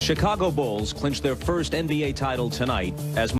Chicago Bulls clinch their first NBA title tonight as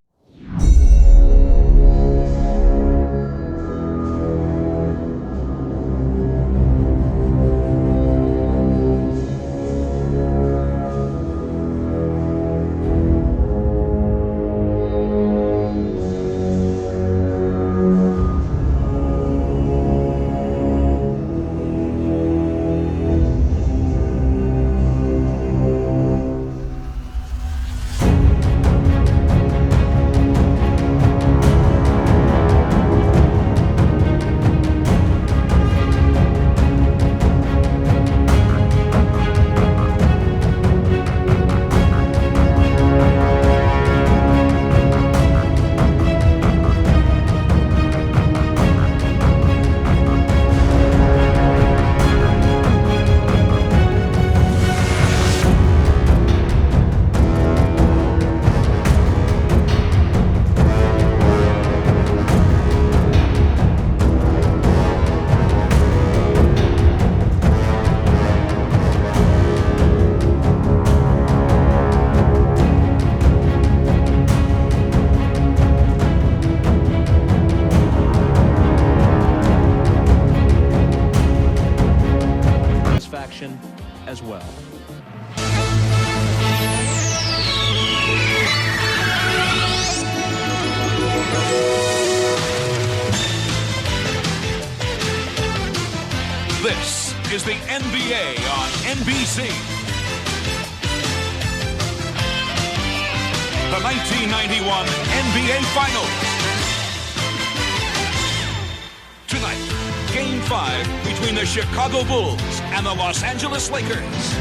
as well. This is the NBA on NBC. The 1991 NBA Finals. Tonight, Game 5 between the Chicago Bulls and the Los Angeles Lakers.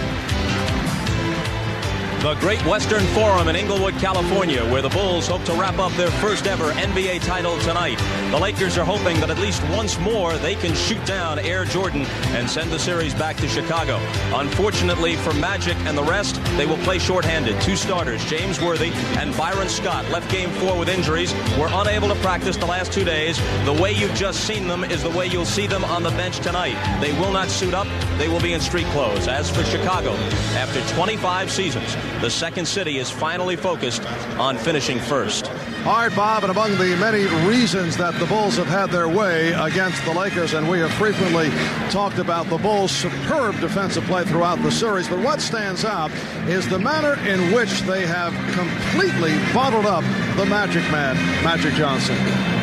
The Great Western Forum in Inglewood, California, where the Bulls hope to wrap up their first ever NBA title tonight. The Lakers are hoping that at least once more they can shoot down Air Jordan and send the series back to Chicago. Unfortunately for Magic and the rest, they will play shorthanded. Two starters, James Worthy and Byron Scott, left Game 4 with injuries, were unable to practice the last 2 days. The way you've just seen them is the way you'll see them on the bench tonight. They will not suit up. They will be in street clothes. As for Chicago, after 25 seasons, the second city is finally focused on finishing first. All right, Bob, and among the many reasons that the Bulls have had their way against the Lakers, and we have frequently talked about the Bulls' superb defensive play throughout the series, but what stands out is the manner in which they have completely bottled up the Magic Man, Magic Johnson.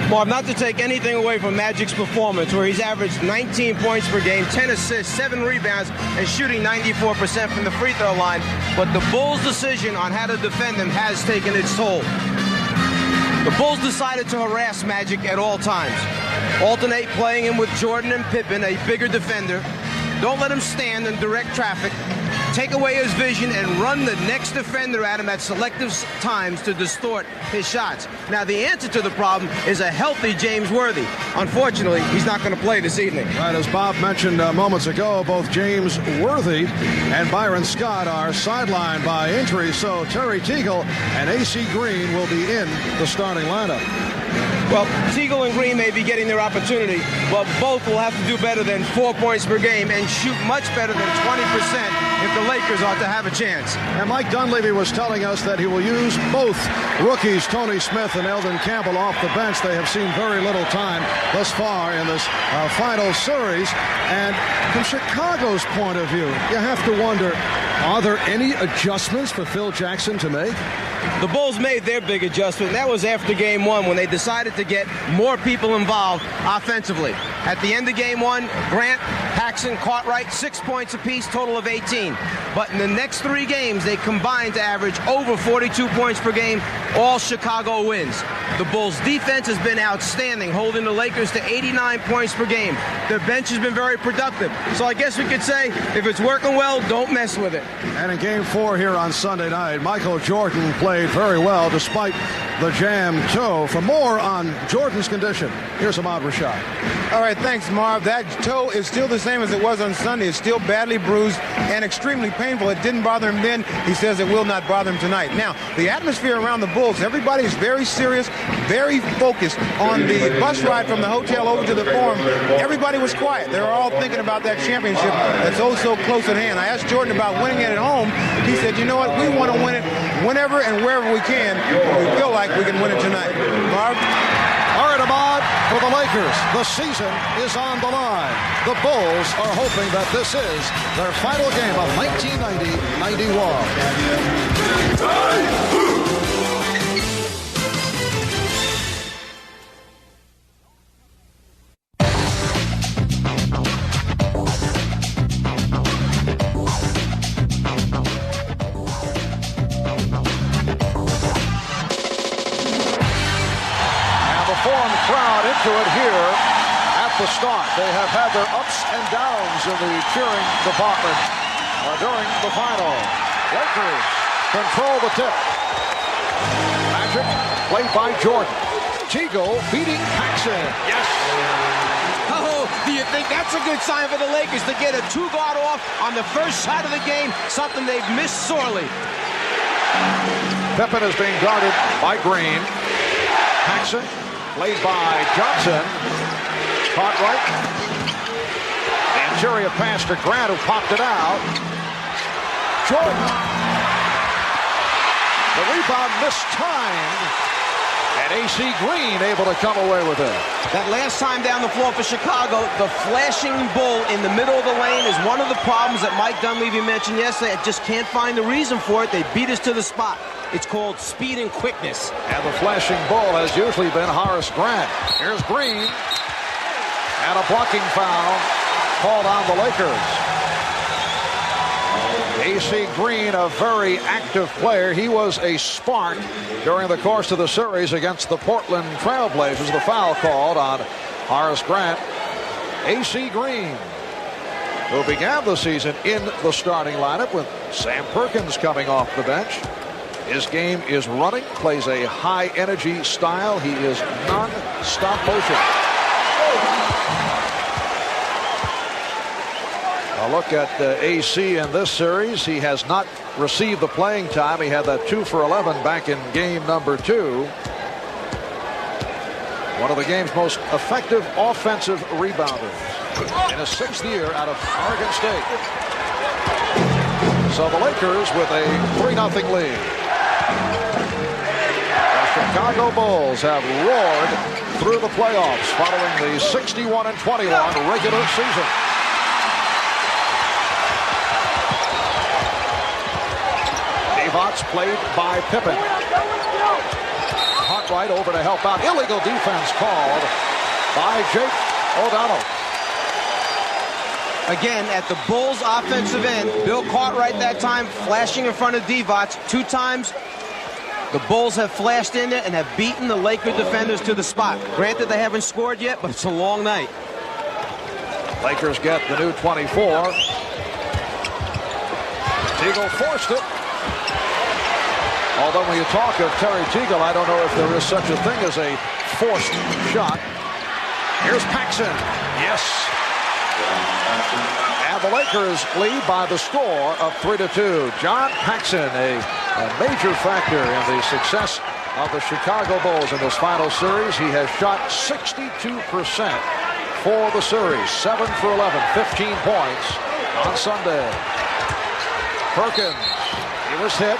Bob, not to take anything away from Magic's performance, where he's averaged 19 points per game, 10 assists, 7 rebounds, and shooting 94% from the free throw line, but the Bulls' decision on how to defend him has taken its toll. The Bulls decided to harass Magic at all times. Alternate playing him with Jordan and Pippen, a bigger defender. Don't let him stand in direct traffic. Take away his vision and run the next defender at him at selective times to distort his shots. Now, the answer to the problem is a healthy James Worthy. Unfortunately, he's not going to play this evening. Right, as Bob mentioned moments ago, both James Worthy and Byron Scott are sidelined by injury, so Terry Teagle and A.C. Green will be in the starting lineup. Well, Teagle and Green may be getting their opportunity, but both will have to do better than 4 points per game and shoot much better than 20% if the Lakers are to have a chance. And Mike Dunleavy was telling us that he will use both rookies, Tony Smith and Eldon Campbell, off the bench. They have seen very little time thus far in this final series. And from Chicago's point of view, you have to wonder, are there any adjustments for Phil Jackson to make? The Bulls made their big adjustment. That was after Game 1 when they decided to get more people involved offensively. At the end of Game 1, Grant, Paxson, Cartwright, 6 points apiece, total of 18. But in the next 3 games, they combined to average over 42 points per game. All Chicago wins. The Bulls' defense has been outstanding, holding the Lakers to 89 points per game. Their bench has been very productive. So I guess we could say, if it's working well, don't mess with it. And in Game 4 here on Sunday night, Michael Jordan played very well despite the jammed toe. For more on Jordan's condition, here's Ahmad Rashad. All right, thanks, Marv. That toe is still the same as it was on Sunday. It's still badly bruised. and extremely painful. It didn't bother him then. He says it will not bother him tonight. Now, the atmosphere around the Bulls, everybody is very serious, very focused on the bus ride from the hotel over to the Forum. Everybody was quiet. They were all thinking about that championship that's oh so close at hand. I asked Jordan about winning it at home. He said, you know what, we want to win it whenever and wherever we can. We feel like we can win it tonight. Marv? All right, Ahmad, for the Lakers, the season is on the line. The Bulls are hoping that this is their final game of 1990-91. To it here at the start. They have had their ups and downs in the cheering department during the final. Lakers control the tip. Magic played by Jordan. Teagle beating Paxson. Yes. Oh, do you think that's a good sign for the Lakers to get a two-guard off on the first shot of the game? Something they've missed sorely. Pippen is being guarded by Green. Paxson played by Johnson. Cartwright. The interior pass to Grant, who popped it out. Jordan. The rebound mistimed. And A.C. Green able to come away with it. That last time down the floor for Chicago, the flashing bull in the middle of the lane is one of the problems that Mike Dunleavy mentioned yesterday. I just can't find the reason for it. They beat us to the spot. It's called speed and quickness. And the flashing bull has usually been Horace Grant. Here's Green. And a blocking foul called on the Lakers. A.C. Green, a very active player. He was a spark during the course of the series against the Portland Trail Blazers. The foul called on Horace Grant. A.C. Green, who began the season in the starting lineup with Sam Perkins coming off the bench. His game is running, plays a high-energy style. He is non-stop motion. A look at AC in this series. He has not received the playing time. He had that 2 for 11 back in game number 2. One of the game's most effective offensive rebounders in his 6th year out of Oregon State. So the Lakers with a 3-0 lead. The Chicago Bulls have roared through the playoffs following the 61-21 regular season. Divac played by Pippen. Cartwright over to help out. Illegal defense called by Jake O'Donnell. Again, at the Bulls' offensive end, Bill Cartwright that time flashing in front of Divac 2 times. The Bulls have flashed in there and have beaten the Laker defenders to the spot. Granted, they haven't scored yet, but it's a long night. Lakers get the new 24. Teagle forced it. Although when you talk of Terry Teagle, I don't know if there is such a thing as a forced shot. Here's Paxson. Yes. And the Lakers lead by the score of 3-2. John Paxson, a major factor in the success of the Chicago Bulls in this final series. He has shot 62% for the series. 7 for 11, 15 points on Sunday. Perkins, he was hit.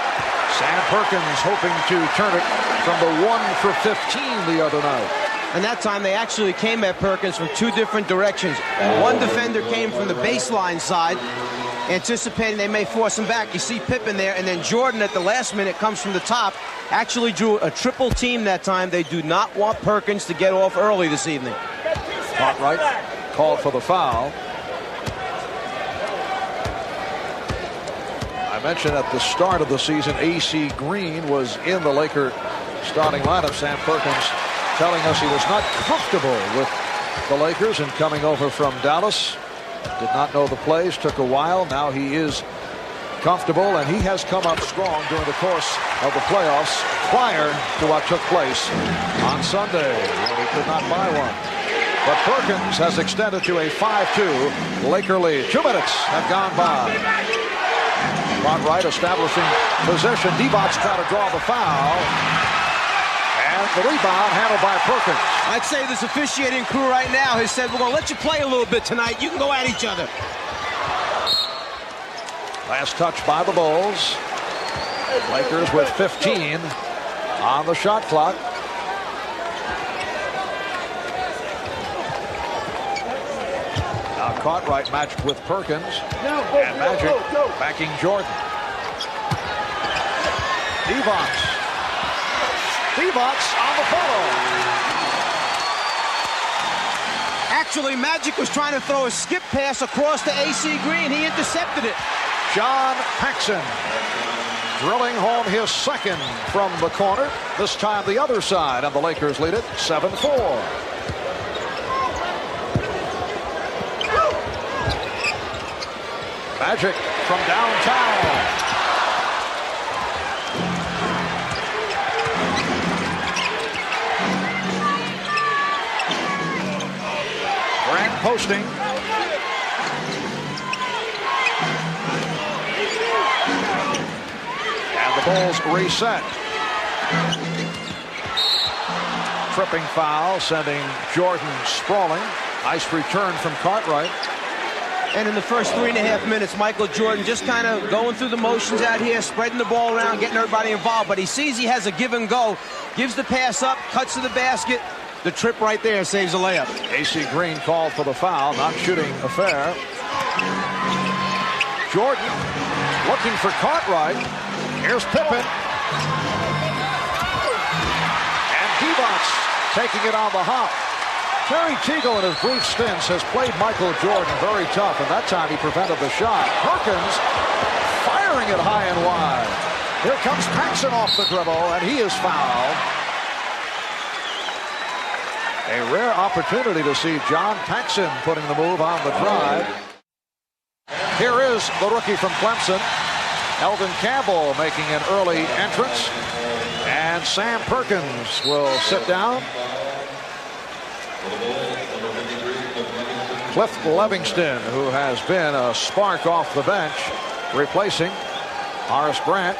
Sam Perkins hoping to turn it from the 1 for 15 the other night. And that time they actually came at Perkins from 2 different directions. One defender came from the baseline side, anticipating they may force him back. You see Pippen there, and then Jordan at the last minute comes from the top. Actually drew a triple team that time. They do not want Perkins to get off early this evening. Cartwright called for the foul. I mentioned at the start of the season, A.C. Green was in the Laker starting lineup. Sam Perkins telling us he was not comfortable with the Lakers and coming over from Dallas. Did not know the plays, took a while. Now he is comfortable, and he has come up strong during the course of the playoffs prior to what took place on Sunday, when he could not buy one. But Perkins has extended to a 5-2 Laker lead. 2 minutes have gone by. Cartwright establishing possession. Divac trying to draw the foul. And the rebound handled by Perkins. I'd say this officiating crew right now has said, we're going to let you play a little bit tonight. You can go at each other. Last touch by the Bulls. Lakers with 15 on the shot clock. Now Cartwright matched with Perkins. And Magic backing Jordan. Divac on the follow. Actually, Magic was trying to throw a skip pass across to AC Green. He intercepted it. John Paxson drilling home his second from the corner. This time the other side, and the Lakers lead it 7-4. Magic from downtown. Grant posting. And the Bulls reset. Tripping foul, sending Jordan sprawling. Nice return from Cartwright. And in the first 3.5 minutes, Michael Jordan just kind of going through the motions out here, spreading the ball around, getting everybody involved. But he sees he has a give and go, gives the pass up, cuts to the basket. The trip right there saves a layup. AC Green called for the foul, not shooting affair. Jordan looking for Cartwright. Here's Pippen. And Divac taking it on the hop. Terry Teagle in his brief stints has played Michael Jordan very tough, and that time he prevented the shot. Perkins firing it high and wide. Here comes Paxson off the dribble, and he is fouled. A rare opportunity to see John Paxson putting the move on the drive. Here is the rookie from Clemson, Eldon Campbell, making an early entrance. And Sam Perkins will sit down. Cliff Livingston, who has been a spark off the bench, replacing Horace Grant.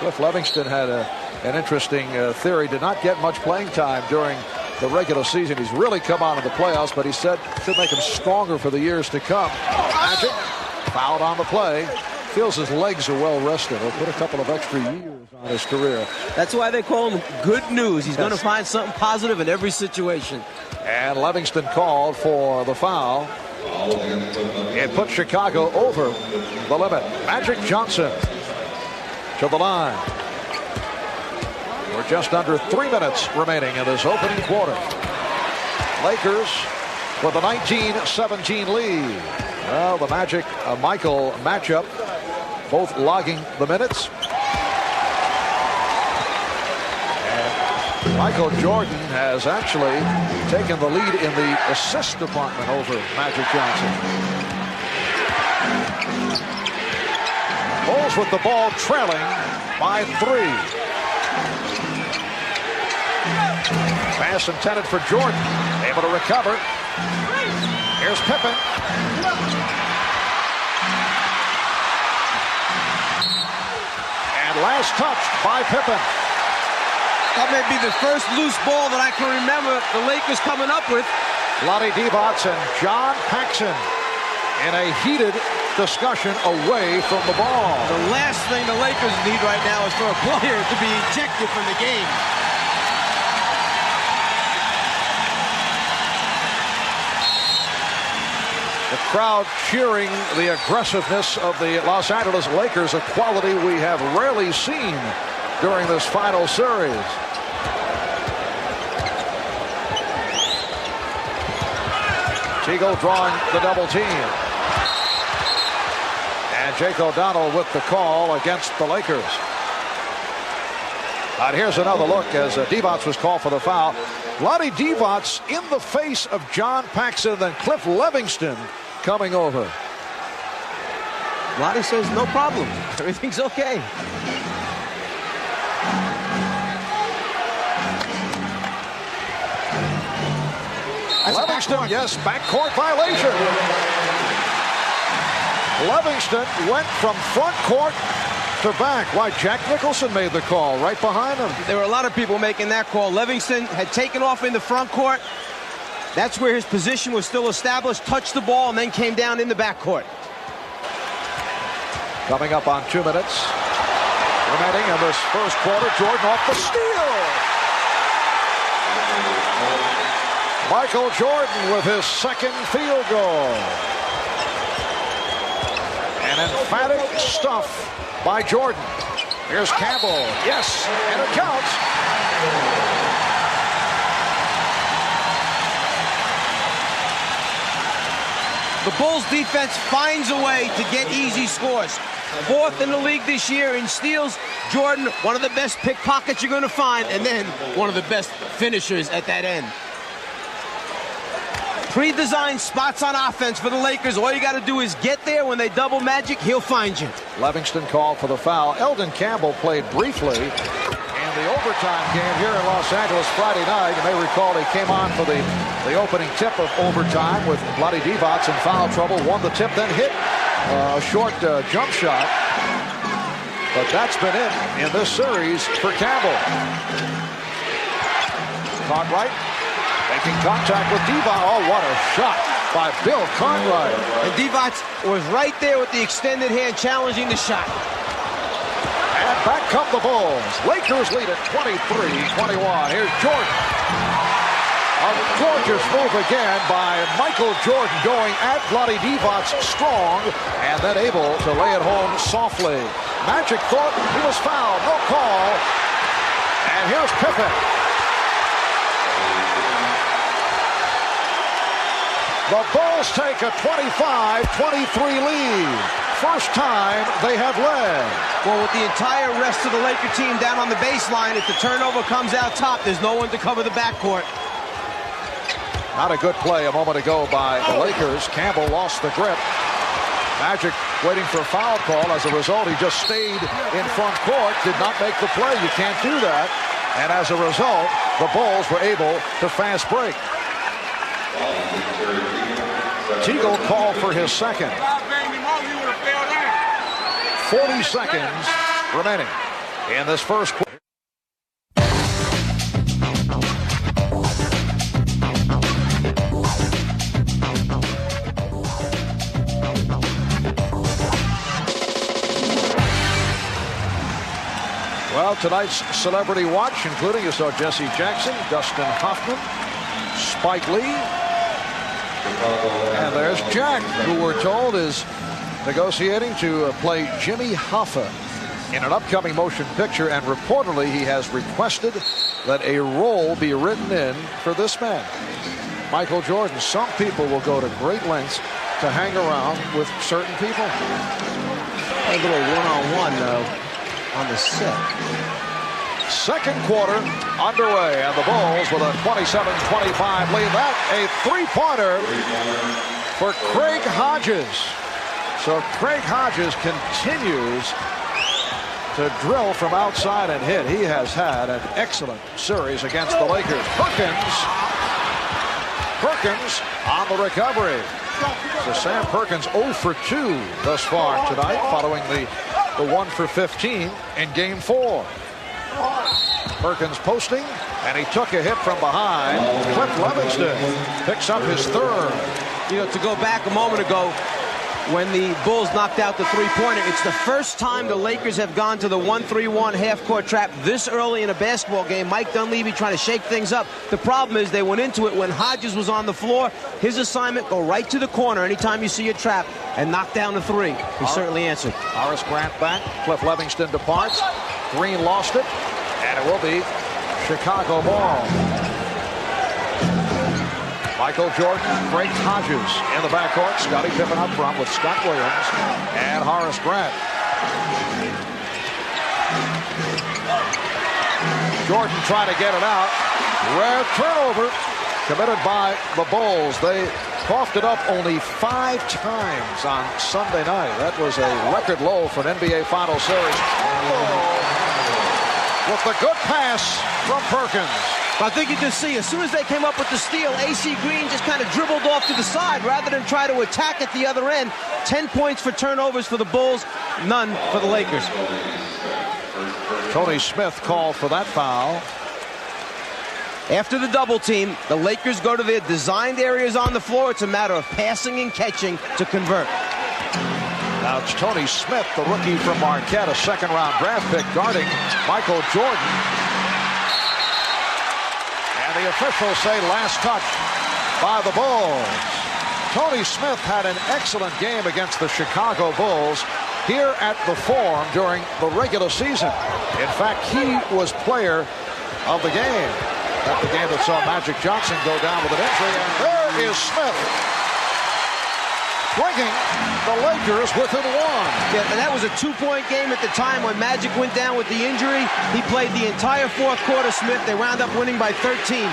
Cliff Livingston had an interesting theory. Did not get much playing time during the regular season. He's really come on in the playoffs, but he said should make him stronger for the years to come. Magic fouled on the play. Feels his legs are well rested. He'll put a couple of extra years on his career. That's why they call him good news. He's going to find something positive in every situation. And Livingston called for the foul. It put Chicago over the limit. Magic Johnson to the line. We're just under 3 minutes remaining in this opening quarter. Lakers with a 19-17 lead. Well, the Magic Michael matchup, both logging the minutes. And Michael Jordan has actually taken the lead in the assist department over Magic Johnson. Bulls with the ball trailing by 3. Pass intended for Jordan. Able to recover. Here's Pippen. And last touch by Pippen. That may be the first loose ball that I can remember the Lakers coming up with. Lonnie Divac and John Paxson in a heated discussion away from the ball. The last thing the Lakers need right now is for a player to be ejected from the game. The crowd cheering the aggressiveness of the Los Angeles Lakers, a quality we have rarely seen during this final series. Teagle drawing the double team. And Jake O'Donnell with the call against the Lakers. And here's another look as Divac was called for the foul. Lonnie Divac in the face of John Paxson, then Cliff Livingston coming over. Lonnie says no problem. Everything's okay. Livingston, yes, backcourt violation. Livingston went from front court to back. Why, Jack Nicholson made the call right behind him. There were a lot of people making that call. Livingston had taken off in the front court. That's where his position was still established, touched the ball, and then came down in the backcourt. Coming up on 2 minutes remaining in this first quarter. Jordan off the steal. Michael Jordan with his second field goal. An emphatic stuff by Jordan. Here's Campbell. Yes, and it counts. The Bulls defense finds a way to get easy scores. 4th in the league this year in steals. Jordan, one of the best pickpockets you're going to find, and then one of the best finishers at that end. Pre-designed spots on offense for the Lakers. All you got to do is get there. When they double Magic, he'll find you. Livingston called for the foul. Eldon Campbell played briefly in the overtime game here in Los Angeles Friday night. You may recall he came on for the opening tip of overtime with Vlade Divac in foul trouble. Won the tip, then hit a short jump shot. But that's been it in this series for Campbell. Cartwright making contact with Divac. Oh, what a shot by Bill Cartwright. And Divac was right there with the extended hand challenging the shot. And back come the Bulls. Lakers lead at 23-21. Here's Jordan. A gorgeous move again by Michael Jordan, going at Vlade Divac strong and then able to lay it home softly. Magic thought he was fouled. No call. And here's Pippen. The Bulls take a 25-23 lead. First time they have led. Well, with the entire rest of the Laker team down on the baseline, if the turnover comes out top, there's no one to cover the backcourt. Not a good play a moment ago by the Lakers. Campbell lost the grip. Magic waiting for a foul call. As a result, he just stayed in front court, did not make the play. You can't do that. And as a result, the Bulls were able to fast break. Teagle called for his second. 40 seconds remaining in this first quarter. Well, tonight's Celebrity Watch, including, you saw Jesse Jackson, Dustin Hoffman, Spike Lee, and there's Jack, who we're told is negotiating to play Jimmy Hoffa in an upcoming motion picture, and reportedly he has requested that a role be written in for this man, Michael Jordan. Some people will go to great lengths to hang around with certain people. A little one-on-one on the set. Second quarter underway, and the Bulls with a 27-25 lead. That a three-pointer for Craig Hodges. So Craig Hodges continues to drill from outside and hit. He has had an excellent series against the Lakers. Perkins on the recovery. So Sam Perkins 0 for 2 thus far tonight, following the 1 for 15 in Game 4. Perkins posting, and he took a hit from behind. Cliff Livingston picks up his third. You know, to go back a moment ago, when the Bulls knocked out the three-pointer, it's the first time the Lakers have gone to the 1-3-1 half-court trap this early in a basketball game. Mike Dunleavy trying to shake things up. The problem is they went into it when Hodges was on the floor. His assignment, go right to the corner anytime you see a trap and knock down the three. He certainly answered. Horace Grant back. Cliff Livingston departs. Green lost it, and it will be Chicago ball. Michael Jordan, Craig Hodges in the backcourt. Scottie Pippen up front with Scott Williams and Horace Grant. Jordan trying to get it out. Rare turnover committed by the Bulls. They coughed it up only 5 times on Sunday night. That was a record low for an NBA Finals series. With the good pass from Perkins. I think you can see, as soon as they came up with the steal, AC Green just kind of dribbled off to the side rather than try to attack at the other end. 10 points for turnovers for the Bulls, none for the Lakers. Tony Smith called for that foul. After the double team, the Lakers go to their designed areas on the floor. It's a matter of passing and catching to convert. Now it's Tony Smith, the rookie from Marquette, a second-round draft pick, guarding Michael Jordan. And the officials say last touch by the Bulls. Tony Smith had an excellent game against the Chicago Bulls here at the Forum during the regular season. In fact, he was player of the game. At the game that saw Magic Johnson go down with an injury. And there is Smith, bringing the Lakers within one. Yeah, and that was a 2-point game at the time when Magic went down with the injury. He played the entire fourth quarter, Smith. They wound up winning by 13.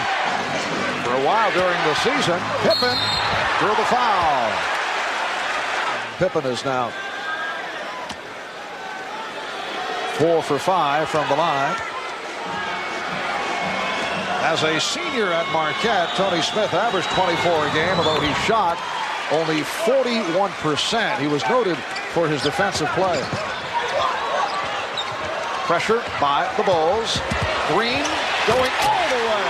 For a while during the season, Pippen drew the foul. Pippen is now 4 for 5 from the line. As a senior at Marquette, Tony Smith averaged 24 a game, although he shot only 41%. He was noted for his defensive play. Pressure by the Bulls. Green going all the way.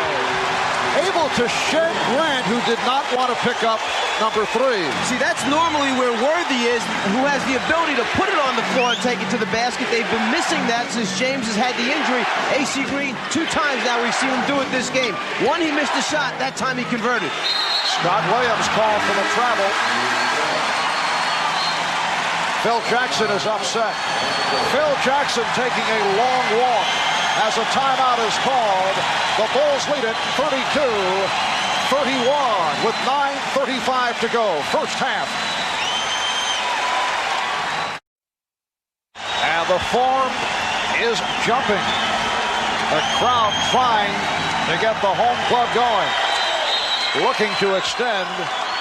Able to shed Grant, who did not want to pick up number 3. See, that's normally where Worthy is, who has the ability to put it on the floor and take it to the basket. They've been missing that since James has had the injury. AC Green, 2 times now we've seen him do it this game. One, he missed a shot. That time he converted. Scott Williams called for the travel. Phil Jackson is upset. Phil Jackson taking a long walk as a timeout is called. The Bulls lead it 32-31 with 9:35 to go. First half. And the Forum is jumping. The crowd trying to get the home club going. Looking to extend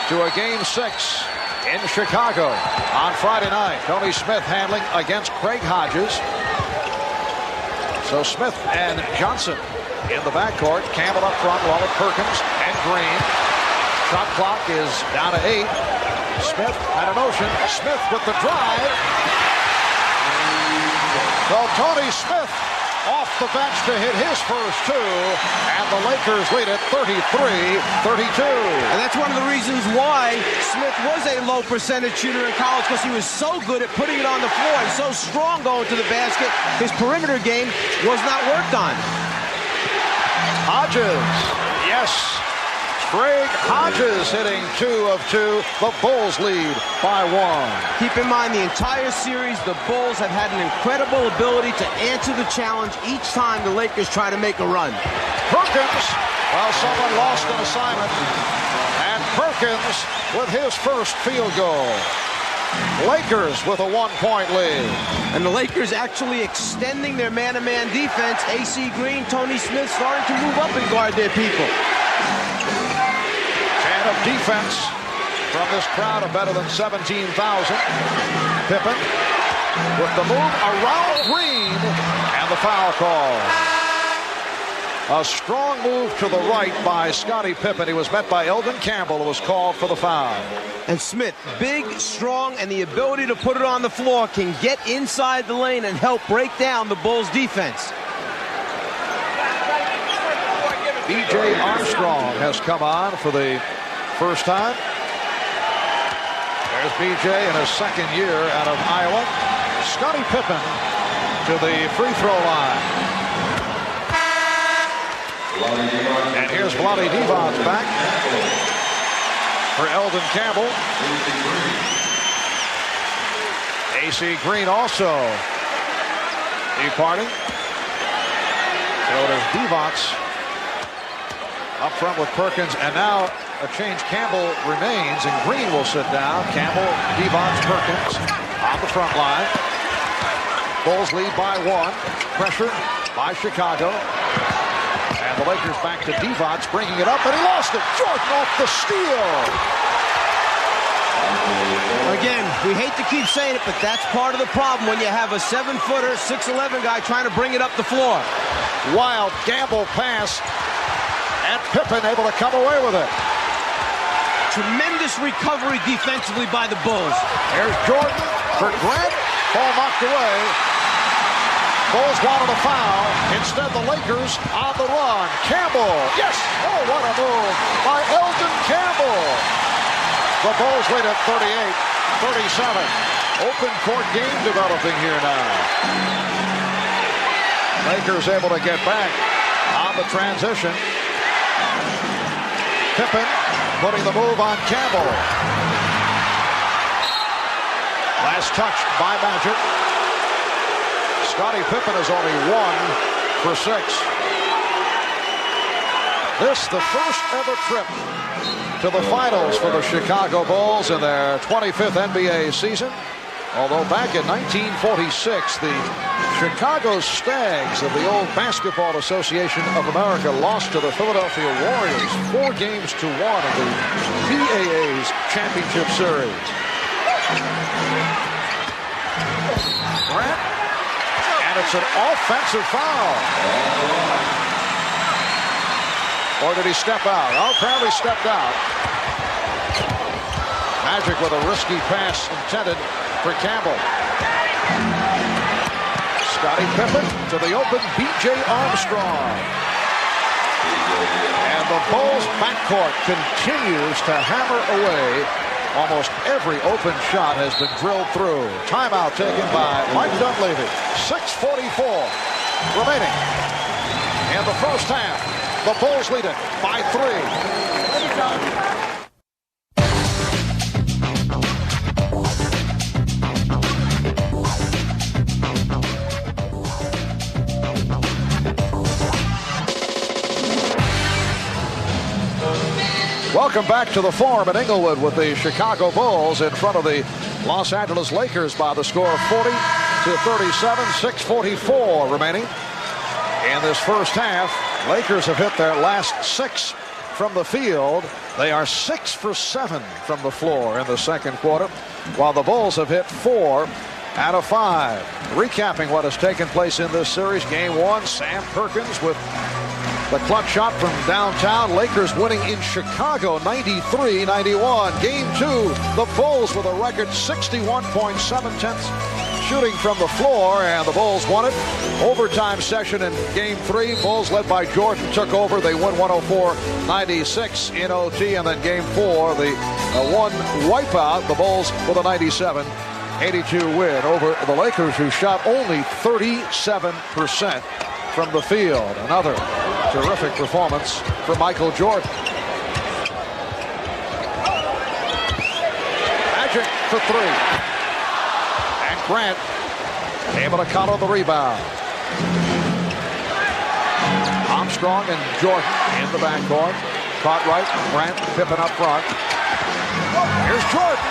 to a Game 6 in Chicago on Friday night. Tony Smith handling against Craig Hodges. So Smith and Johnson in the backcourt. Campbell up front along with Perkins and Green. Shot clock is down to 8. Smith had a motion. Smith with the drive. So Tony Smith off the bench to hit his first 2, and the Lakers lead it 33-32. And that's one of the reasons why Smith was a low percentage shooter in college, because he was so good at putting it on the floor and so strong going to the basket. His perimeter game was not worked on. Hodges, yes. Craig Hodges hitting 2 of 2. The Bulls lead by 1. Keep in mind, the entire series, the Bulls have had an incredible ability to answer the challenge each time the Lakers try to make a run. Perkins, well, someone lost an assignment. And Perkins with his first field goal. Lakers with a 1-point lead. And the Lakers actually extending their man-to-man defense. AC Green, Tony Smith starting to move up and guard their people. Of defense from this crowd of better than 17,000. Pippen with the move around Green and the foul call. A strong move to the right by Scottie Pippen. He was met by Eldon Campbell, who was called for the foul. And Smith, big, strong, and the ability to put it on the floor, can get inside the lane and help break down the Bulls' defense. B.J. Armstrong has come on for the first time. There's B.J. in his second year out of Iowa. Scottie Pippen to the free throw line. And here's Vlade Divac back for Eldon Campbell. AC Green also departing. So there's Divac up front with Perkins, and now a change. Campbell remains, and Green will sit down. Campbell, Divac, Perkins on the front line. Bulls lead by 1. Pressure by Chicago. And the Lakers back to Divac, bringing it up, and he lost it. Jordan off the steal. Again, we hate to keep saying it, but that's part of the problem when you have a 7-footer, 6'11" guy trying to bring it up the floor. Wild gamble pass And Pippen able to come away with it. Tremendous recovery defensively by the Bulls. Here's Jordan for Grant. Ball knocked away. Bulls wanted a foul. Instead, the Lakers on the run. Campbell. Yes. Oh, what a move by Eldon Campbell. The Bulls lead at 38-37. Open court game developing here now. Lakers able to get back on the transition. Pippen putting the move on Campbell. Last touch by Magic. Scottie Pippen is only 1 for 6. This the first ever trip to the finals for the Chicago Bulls in their 25th NBA season. Although back in 1946, the Chicago Stags of the old Basketball Association of America lost to the Philadelphia Warriors 4 games to 1 in the BAA's championship series. Grant, and it's an offensive foul. Or did he step out? Oh, apparently stepped out. Magic with a risky pass intended for Campbell. Scottie Pippen to the open B.J. Armstrong. And the Bulls backcourt continues to hammer away. Almost every open shot has been drilled through. Timeout taken by Mike Dunleavy. 6:44 remaining in the first half. The Bulls lead it by 3. Welcome back to the Forum at Inglewood with the Chicago Bulls in front of the Los Angeles Lakers by the score of 40-37, 6:44 remaining. In this first half, Lakers have hit their last 6 from the field. They are 6 for 7 from the floor in the second quarter, while the Bulls have hit 4 out of 5. Recapping what has taken place in this series, Game 1, Sam Perkins with the clutch shot from downtown. Lakers winning in Chicago 93-91. Game 2, the Bulls with a record 61.7 shooting from the floor, and the Bulls won it. Overtime session in Game 3. Bulls led by Jordan took over. They won 104-96 in OT, and then Game 4, the one wipeout. The Bulls with a 97-82 win over the Lakers, who shot only 37% from the field. Another terrific performance for Michael Jordan. Magic for 3. And Grant able to counter the rebound. Armstrong and Jordan in the backcourt. Caught right. Grant, Pippen up front. Here's Jordan.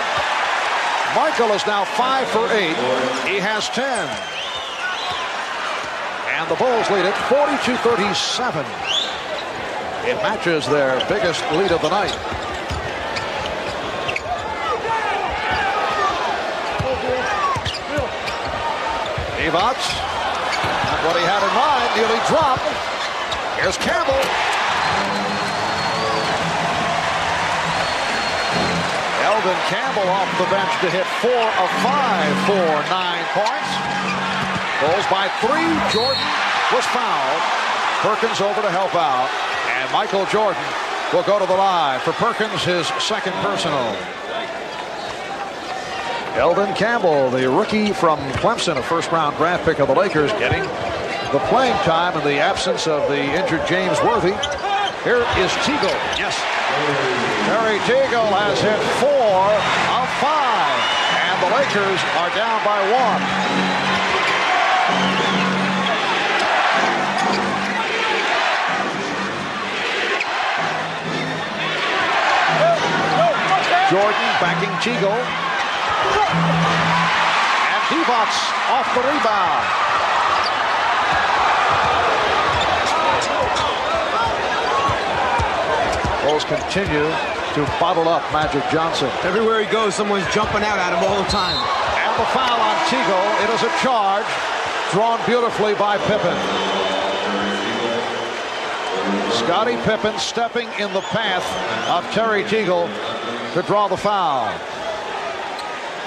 Michael is now 5 for 8. He has 10. And the Bulls lead it 42-37. It matches their biggest lead of the night. Divac, what he had in mind, nearly dropped. Here's Campbell. Eldon Campbell off the bench to hit 4 of 5 for 9 points. Bulls by 3. Jordan was fouled. Perkins over to help out. And Michael Jordan will go to the line for Perkins, his second personal. Eldon Campbell, the rookie from Clemson, a first-round draft pick of the Lakers, getting the playing time in the absence of the injured James Worthy. Here is Teagle. Yes. Terry Teagle has hit 4 of 5. And the Lakers are down by 1. Jordan backing Teagle. And Divac off the rebound. Bulls continue to bottle up Magic Johnson. Everywhere he goes, someone's jumping out at him all the time. And the foul on Teagle. It is a charge drawn beautifully by Pippen. Scottie Pippen stepping in the path of Terry Teagle to draw the foul.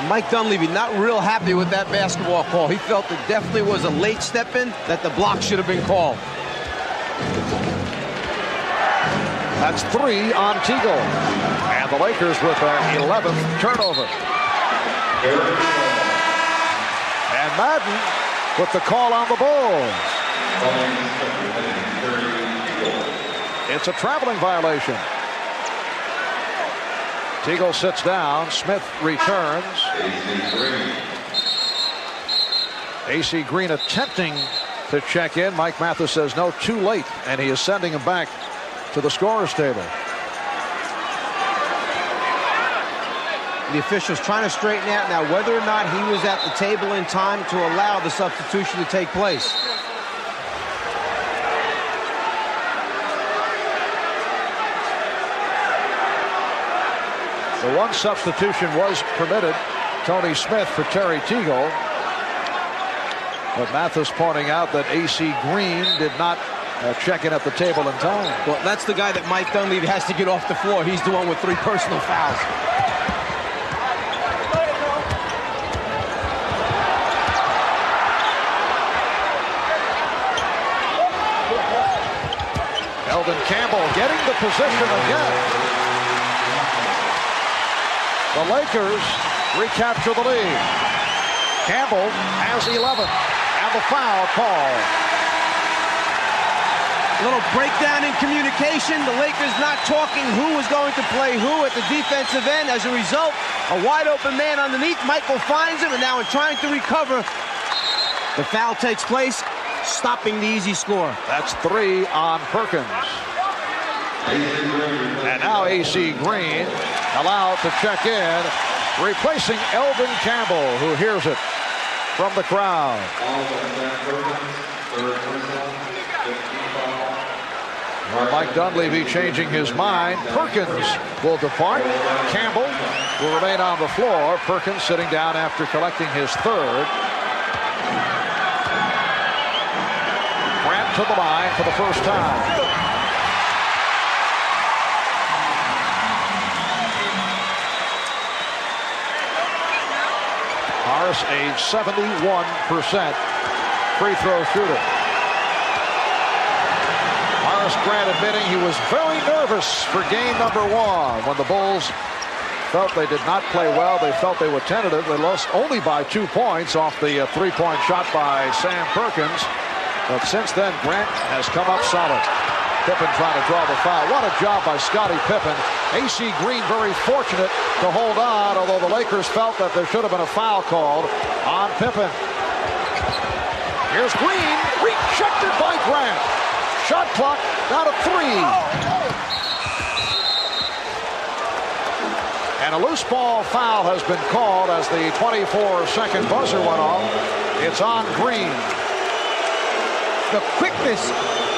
Mike Dunleavy not real happy with that basketball call. He felt it definitely was a late step in, that the block should have been called. That's 3 on Teagle. And the Lakers with their 11th turnover. And Madden with the call on the Bulls. It's a traveling violation. Teagle sits down. Smith returns. AC Green attempting to check in. Mike Mathis says no, too late, and he is sending him back to the scorer's table. The officials trying to straighten out now whether or not he was at the table in time to allow the substitution to take place. The one substitution was permitted, Tony Smith for Terry Teagle. But Mathis pointing out that AC Green did not check in at the table in time. Well, that's the guy that Mike Dunleavy has to get off the floor. He's the one with 3 personal fouls. Eldon Campbell getting the position again. The Lakers recapture the lead. Campbell has 11, and the foul call. A little breakdown in communication. The Lakers not talking who was going to play who at the defensive end. As a result, a wide open man underneath. Michael finds him, and now in trying to recover, the foul takes place, stopping the easy score. That's 3 on Perkins. And now AC Green allowed to check in, replacing Eldon Campbell, who hears it from the crowd. Mike Dunleavy changing his mind. Perkins will depart. Campbell will remain on the floor. Perkins sitting down after collecting his 3rd. Grant to the line for the first time. Harris, a 71% free throw shooter. Horace Grant admitting he was very nervous for game number 1 when the Bulls felt they did not play well. They felt they were tentative. They lost only by 2 points off the 3-point shot by Sam Perkins. But since then, Grant has come up solid. Pippen trying to draw the foul. What a job by Scottie Pippen. AC Green very fortunate to hold on, although the Lakers felt that there should have been a foul called on Pippen. Here's Green, rejected by Grant. Shot clock down to 3. And a loose ball foul has been called as the 24-second buzzer went off. It's on Green. The quickness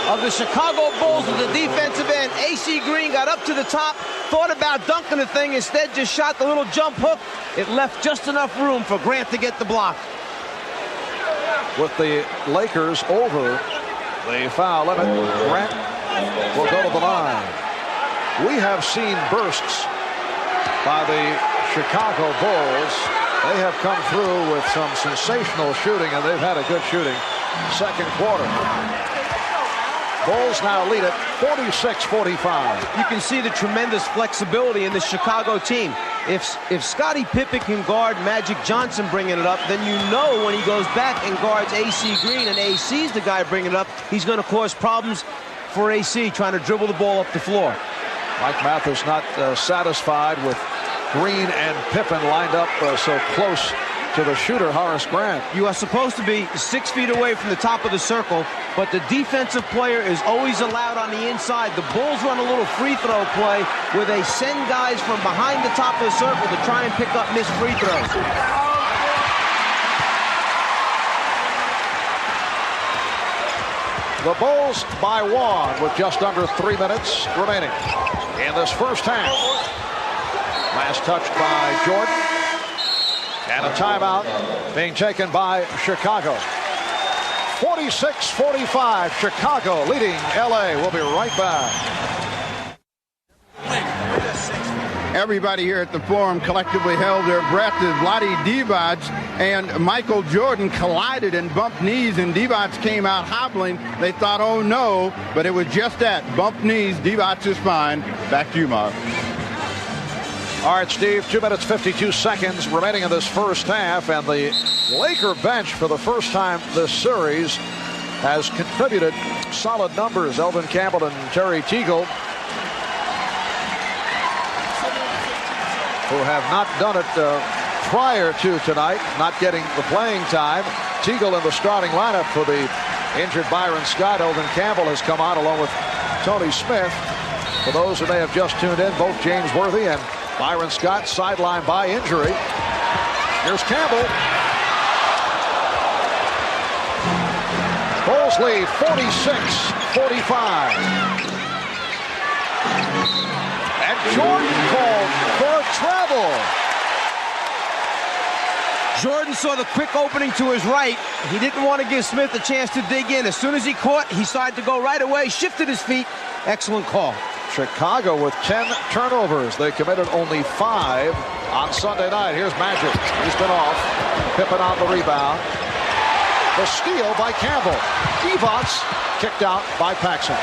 of the Chicago Bulls with the defensive end. AC Green got up to the top, thought about dunking the thing, instead just shot the little jump hook. It left just enough room for Grant to get the block. With the Lakers over the foul limit, Grant will go to the line. We have seen bursts by the Chicago Bulls. They have come through with some sensational shooting, and they've had a good shooting second quarter. Bulls now lead it 46-45. You can see the tremendous flexibility in the Chicago team. If Scottie Pippen can guard Magic Johnson bringing it up, then you know when he goes back and guards AC Green, and AC's the guy bringing it up, he's going to cause problems for AC trying to dribble the ball up the floor. Mike Mathis not satisfied with Green and Pippen lined up so close to the shooter, Horace Grant. You are supposed to be 6 feet away from the top of the circle, but the defensive player is always allowed on the inside. The Bulls run a little free throw play where they send guys from behind the top of the circle to try and pick up missed free throws. The Bulls by 1 with just under 3 minutes remaining in this first half. Last touched by Jordan. And a timeout being taken by Chicago. 46-45. Chicago leading LA. We'll be right back. Everybody here at the Forum collectively held their breath as Vlade Divac and Michael Jordan collided and bumped knees, and Divac came out hobbling. They thought, oh no, but it was just that. Bumped knees. Divac is fine. Back to you, Mark. All right, Steve, 2 minutes, 52 seconds remaining in this first half, and the Laker bench for the first time this series has contributed solid numbers. Elvin Campbell and Terry Teagle, who have not done it prior to tonight, not getting the playing time. Teagle in the starting lineup for the injured Byron Scott. Elvin Campbell has come on along with Tony Smith. For those who may have just tuned in, both James Worthy and Byron Scott sidelined by injury. Here's Campbell. Bulls lead 46-45. And Jordan called for a travel. Jordan saw the quick opening to his right. He didn't want to give Smith a chance to dig in. As soon as he caught, he started to go right away, shifted his feet. Excellent call. Chicago with 10 turnovers. They committed only 5 on Sunday night. Here's Magic. He's been off. Pippen on the rebound. The steal by Campbell. Divac kicked out by Paxson.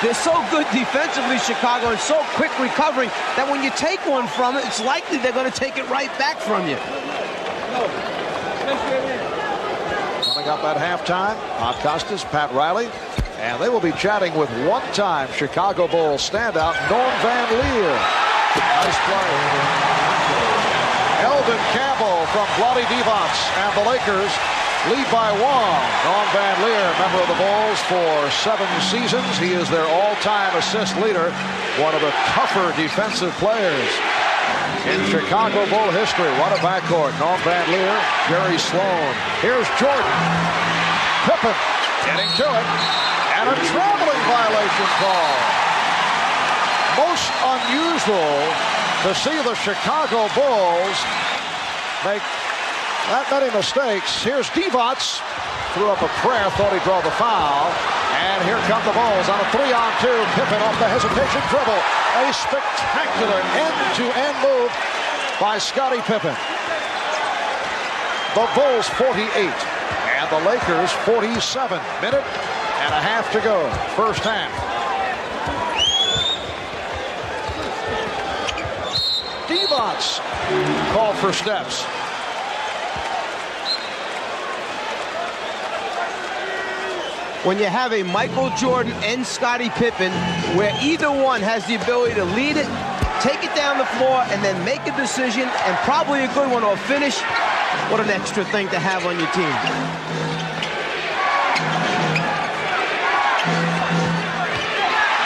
They're so good defensively, Chicago, and so quick recovering that when you take one from it, it's likely they're going to take it right back from you. Coming up at halftime, Bob Costas, Pat Riley, and they will be chatting with one-time Chicago Bulls standout Norm Van Leer. Nice play. Elvin Campbell from Vlade Divac, and the Lakers lead by 1. Norm Van Leer, member of the Bulls for 7 seasons. He is their all-time assist leader, one of the tougher defensive players in Chicago Bull history. What a backcourt. Norm Van Leer, Jerry Sloan. Here's Jordan. Pippen getting to it. And a traveling violation call. Most unusual to see the Chicago Bulls make that many mistakes. Here's Divac. Threw up a prayer, thought he'd draw the foul. And here come the Bulls on a 3-on-2. Pippen off the hesitation dribble. A spectacular end-to-end move by Scottie Pippen. The Bulls 48 and the Lakers 47. Minute and a half to go. First half. Divac called for steps. When you have a Michael Jordan and Scottie Pippen, where either one has the ability to lead it, take it down the floor, and then make a decision, and probably a good one or finish, what an extra thing to have on your team.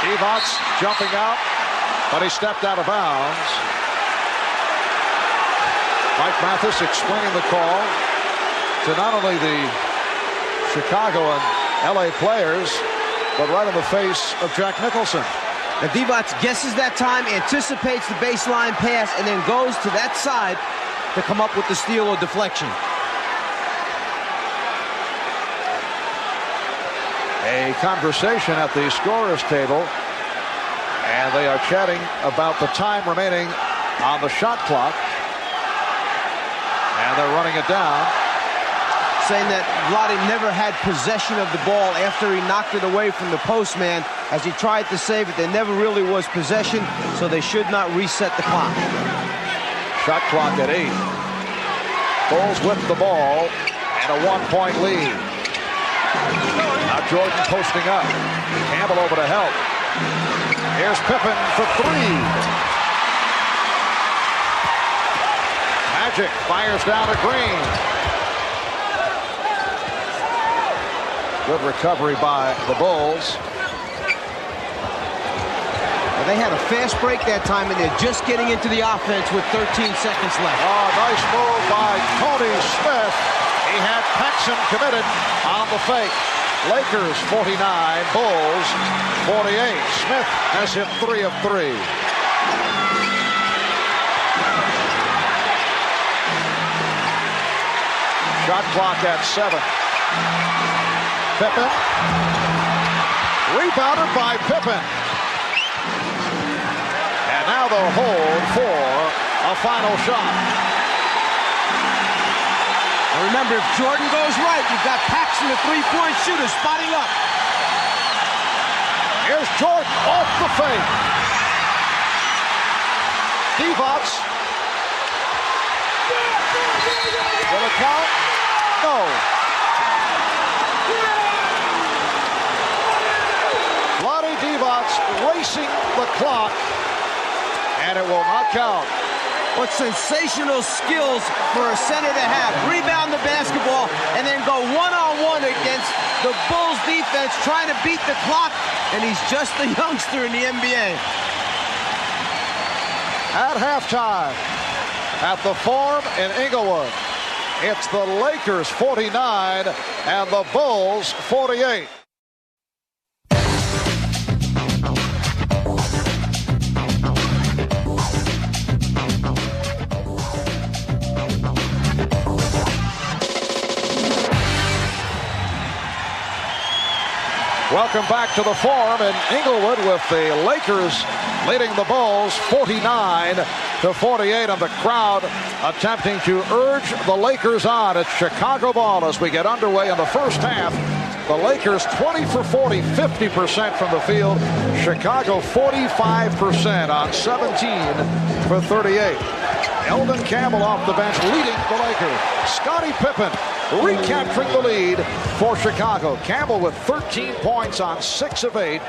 Divac jumping out, but he stepped out of bounds. Mike Mathis explaining the call to not only the Chicago and LA players, but right in the face of Jack Nicholson. And Divac guesses that time, anticipates the baseline pass, and then goes to that side to come up with the steal or deflection. A conversation at the scorer's table, and they are chatting about the time remaining on the shot clock, and they're running it down. Saying that Vlade never had possession of the ball after he knocked it away from the postman as he tried to save it. There never really was possession, so they should not reset the clock. Shot clock at 8. Bulls whip the ball and a 1-point lead. Now Jordan posting up. Campbell over to help. Here's Pippen for 3. Magic fires down to Green. Good recovery by the Bulls. Well, they had a fast break that time, and they're just getting into the offense with 13 seconds left. Oh, nice move by Tony Smith. He had Paxson committed on the fake. Lakers 49, Bulls 48. Smith has hit 3 of 3. Shot clock at 7. Pippen. Rebounded by Pippen. And now they'll hold for a final shot. And remember, if Jordan goes right, you've got Paxson, the three-point shooter, spotting up. Here's Jordan off the fake. Divac. Will it count? No. Vlade Divac racing the clock, and it will not count. What sensational skills for a center to have. Rebound the basketball and then go one-on-one against the Bulls defense trying to beat the clock, and he's just a youngster in the NBA. At halftime at the Forum in Inglewood, it's the Lakers 49 and the Bulls 48. Welcome back to the Forum in Inglewood with the Lakers leading the Bulls 49-48, and the crowd attempting to urge the Lakers on. It's Chicago ball as we get underway in the first half. The Lakers 20 for 40, 50% from the field. Chicago 45% on 17 for 38. Eldon Campbell off the bench leading the Lakers. Scottie Pippen recapturing the lead for Chicago. Campbell with 13 points on 6 of 8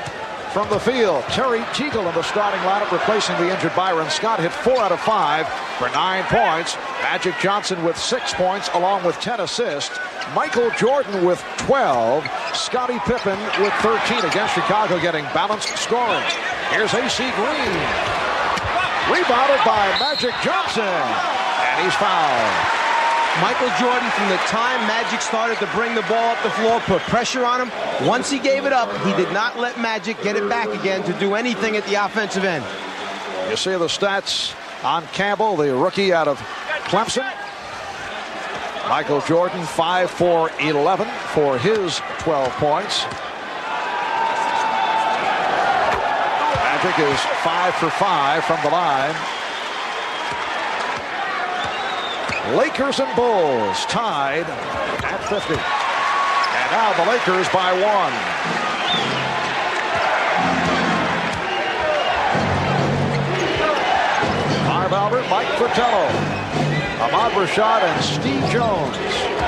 from the field. Terry Teagle in the starting lineup replacing the injured Byron Scott. Hit 4 out of 5 for 9 points. Magic Johnson with 6 points along with 10 assists. Michael Jordan with 12. Scottie Pippen with 13. Against Chicago getting balanced scoring. Here's A.C. Green. Rebounded by Magic Johnson. And he's fouled. Michael Jordan, from the time Magic started to bring the ball up the floor, put pressure on him. Once he gave it up, he did not let Magic get it back again to do anything at the offensive end. You see the stats on Campbell, the rookie out of Clemson. Michael Jordan 5 for 11 for his 12 points. Magic is 5 for 5 from the line. Lakers and Bulls tied at 50. And now the Lakers by 1. Marv Albert, Mike Fratello, Ahmad Rashad, and Steve Jones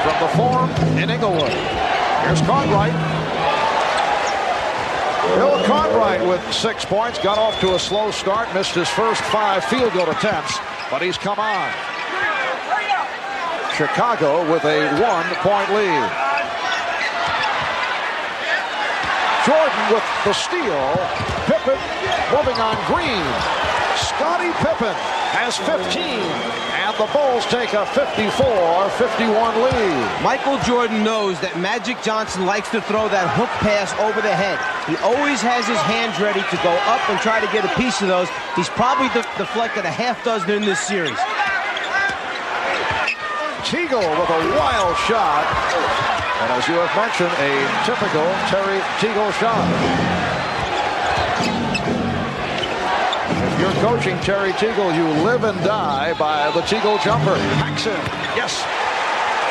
from the Forum in Inglewood. Here's Cartwright. Bill Cartwright with 6 points. Got off to a slow start. Missed his first 5 field goal attempts, but he's come on. Chicago with a 1-point lead. Jordan with the steal. Pippen moving on Green. Scottie Pippen has 15, and the Bulls take a 54-51 lead. Michael Jordan knows that Magic Johnson likes to throw that hook pass over the head. He always has his hands ready to go up and try to get a piece of those. He's probably deflected a half dozen in this series. Teagle with a wild shot, and as you have mentioned, a typical Terry Teagle shot. If you're coaching Terry Teagle, you live and die by the Teagle jumper. Paxson, yes.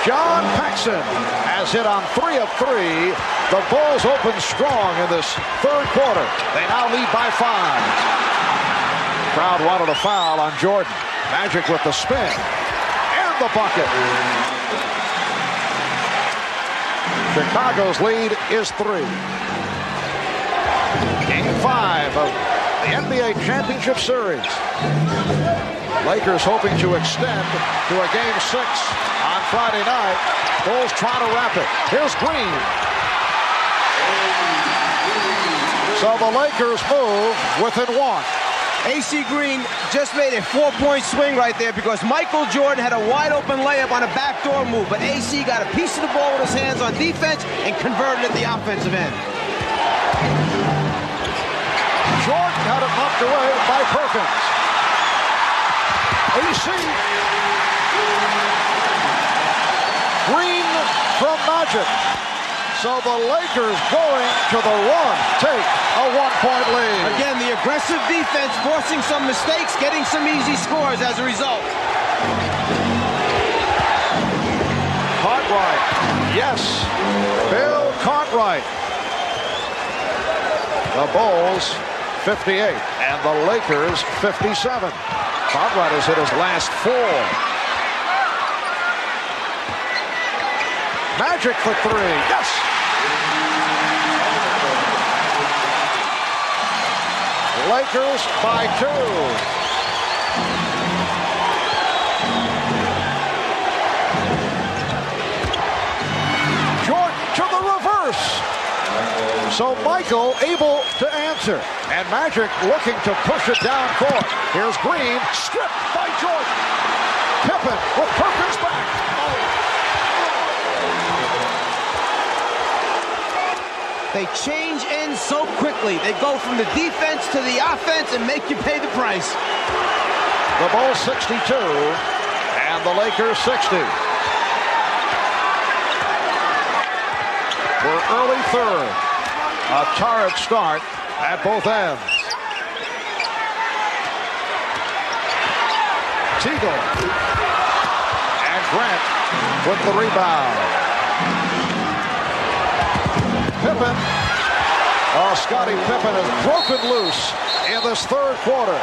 John Paxson has hit on 3 of 3. The Bulls open strong in this third quarter. They now lead by 5. Crowd wanted a foul on Jordan. Magic with the spin. The bucket. Chicago's lead is 3. Game 5 of the NBA Championship Series. Lakers hoping to extend to a Game 6 on Friday night. Bulls trying to wrap it. Here's Green. So the Lakers move within 1. A.C. Green just made a 4-point swing right there because Michael Jordan had a wide-open layup on a backdoor move, but A.C. got a piece of the ball with his hands on defense and converted at the offensive end. Jordan had it knocked away by Perkins. A.C. Green from Magic. So the Lakers going to the run take a 1-point lead. Again, the aggressive defense forcing some mistakes, getting some easy scores as a result. Cartwright, yes, Bill Cartwright. The Bulls 58 and the Lakers 57. Cartwright has hit his last 4. Magic for 3, yes. Lakers by 2. So Michael able to answer. And Magic looking to push it down court. Here's Green, stripped by Jordan. Pippen with Perkins back. They change ends so quickly. They go from the defense to the offense and make you pay the price. The Bulls 62 and the Lakers 60. We're early third. A torrid start at both ends. Teagle and Grant with the rebound. Pippen. Oh, Scottie Pippen is broken loose in this third quarter.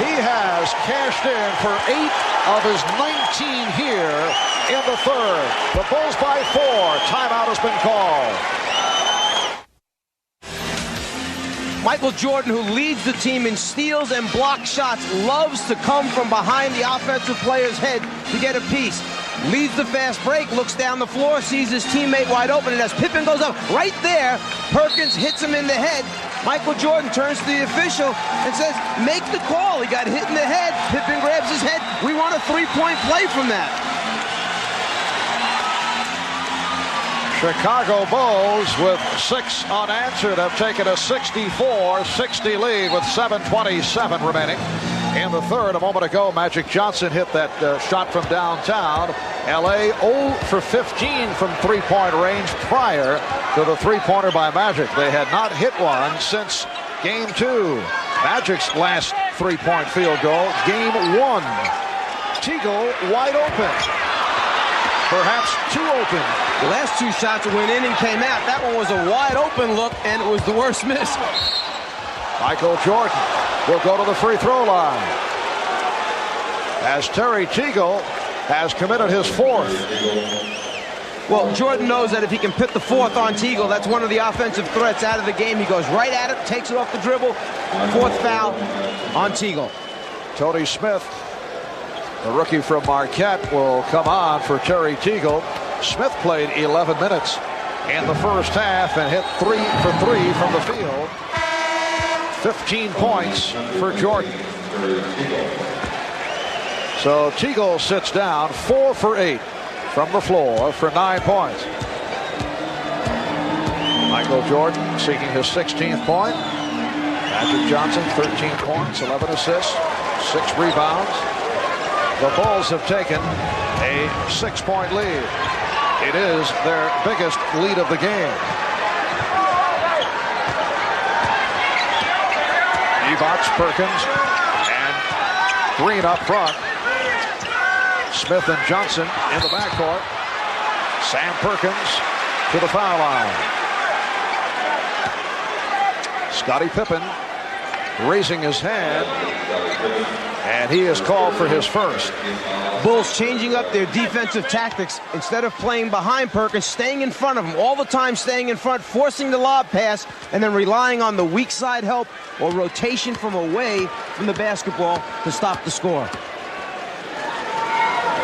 He has cashed in for 8 of his 19 here in the third. The Bulls by 4. Timeout has been called. Michael Jordan, who leads the team in steals and block shots, loves to come from behind the offensive player's head to get a piece. Leads the fast break, looks down the floor, sees his teammate wide open, and as Pippen goes up right there, Perkins hits him in the head. Michael Jordan turns to the official and says, make the call. He got hit in the head. Pippen grabs his head. We want a 3-point play from that. Chicago Bulls with 6 unanswered have taken a 64-60 lead with 7:27 remaining in the third. A moment ago, Magic Johnson hit that shot from downtown. LA 0 for 15 from three-point range prior to the three-pointer by Magic. They had not hit one since Game 2. Magic's last three-point field goal, Game 1. Teagle wide open. Perhaps too open. The last 2 shots went in and came out. That one was a wide open look, and it was the worst miss. Michael Jordan will go to the free throw line as Terry Teagle has committed his 4th. Well, Jordan knows that if he can put the 4th on Teagle, that's one of the offensive threats out of the game. He goes right at it, takes it off the dribble. 4th foul on Teagle. Tony Smith, the rookie from Marquette, will come on for Terry Teagle. Smith played 11 minutes in the first half and hit 3 for 3 from the field. 15 points for Jordan. So Teagle sits down 4 for 8 from the floor for 9 points. Michael Jordan seeking his 16th point. Magic Johnson 13 points, 11 assists, 6 rebounds. The Bulls have taken a 6-point lead. It is their biggest lead of the game. Evox, Perkins, and Green up front. Smith and Johnson in the backcourt. Sam Perkins to the foul line. Scottie Pippen raising his hand, and he is called for his first. Bulls changing up their defensive tactics. Instead of playing behind Perkins, staying in front of him, all the time staying in front, forcing the lob pass, and then relying on the weak side help or rotation from away from the basketball to stop the score.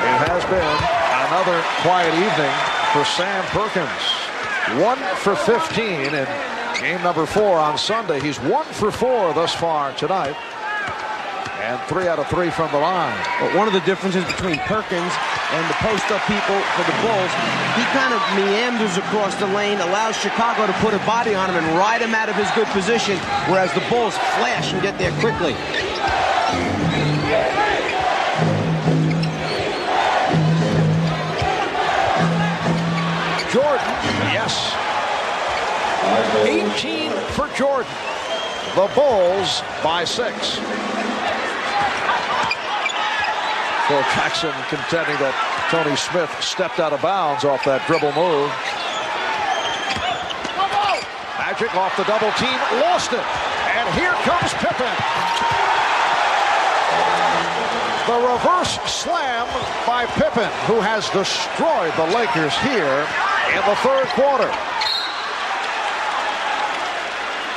It has been another quiet evening for Sam Perkins. 1 for 15 in game number 4 on Sunday. He's 1 for 4 thus far tonight. And 3 out of 3 from the line. But one of the differences between Perkins and the post-up people for the Bulls, he kind of meanders across the lane, allows Chicago to put a body on him and ride him out of his good position, whereas the Bulls flash and get there quickly. Yes. 18 for Jordan. The Bulls by 6. Phil Jackson contending that Tony Smith stepped out of bounds off that dribble move. Magic off the double team, lost it. And here comes Pippen. The reverse slam by Pippen, who has destroyed the Lakers here in the third quarter.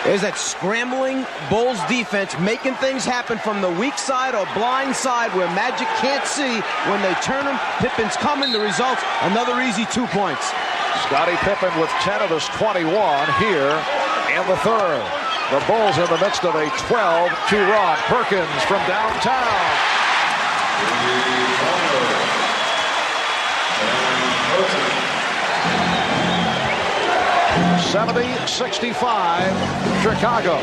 There's that scrambling Bulls defense making things happen from the weak side or blind side where Magic can't see. When they turn him, Pippen's coming. The result, another easy 2 points. Scottie Pippen with 10 of his 21 here in the third. The Bulls in the midst of a 12-2 run. Perkins from downtown. 70-65, Chicago.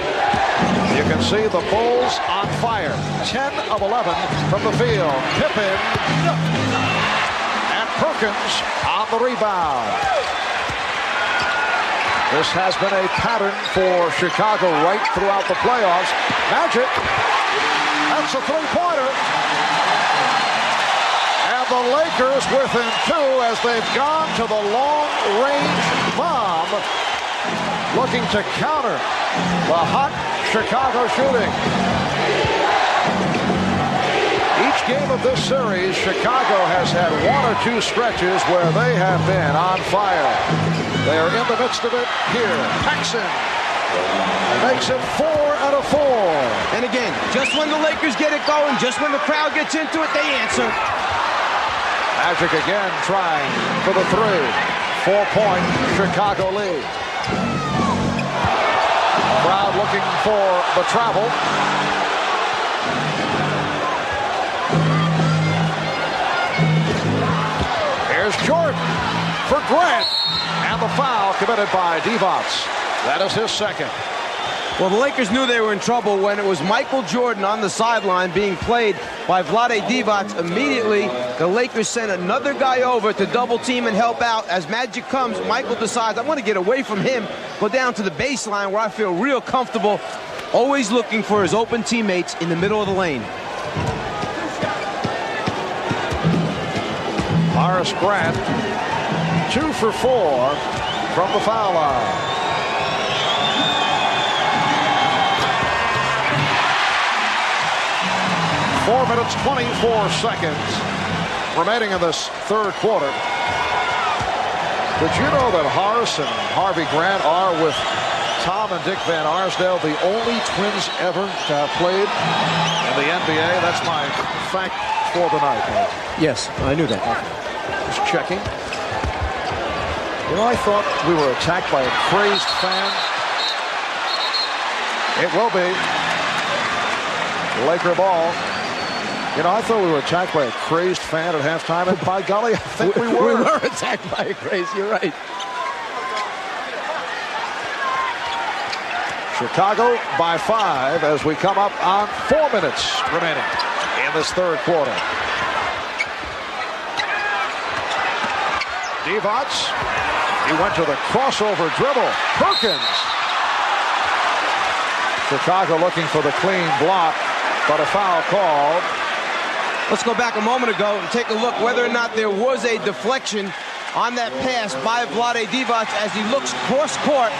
You can see the Bulls on fire. 10 of 11 from the field. Pippen and Perkins on the rebound. This has been a pattern for Chicago right throughout the playoffs. Magic, that's a three-pointer. And the Lakers within 2 as they've gone to the long-range bomb, looking to counter the hot Chicago shooting. Each game of this series, Chicago has had 1 or 2 stretches where they have been on fire. They are in the midst of it here. Paxson makes it 4 out of 4. And again, just when the Lakers get it going, just when the crowd gets into it, they answer. Magic again trying for the 3. 4-point Chicago lead. Crowd looking for the travel. Here's Jordan for Grant. And the foul committed by Divac. That is his second. Well, the Lakers knew they were in trouble when it was Michael Jordan on the sideline being played by Vlade Divac. Immediately, the Lakers sent another guy over to double team and help out. As Magic comes, Michael decides, I want to get away from him, go down to the baseline where I feel real comfortable, always looking for his open teammates in the middle of the lane. Horace Grant, 2 for 4 from the foul line. 4 minutes, 24 seconds remaining in this third quarter. Did you know that Horace and Harvey Grant are, with Tom and Dick Van Arsdale, the only twins ever to have played in the NBA? That's my fact for the night. Yes, I knew that. Just checking. You know, I thought we were attacked by a crazed fan. It will be. Laker ball. You know, I thought we were attacked by a crazed fan at halftime, and by golly, I think we were. We were attacked by a craze, you're right. Chicago by 5 as we come up on 4 minutes remaining in this third quarter. Divac, he went to the crossover dribble. Perkins. Chicago looking for the clean block, but a foul called. Let's go back a moment ago and take a look whether or not there was a deflection on that pass by Vlade Divac as he looks cross-court.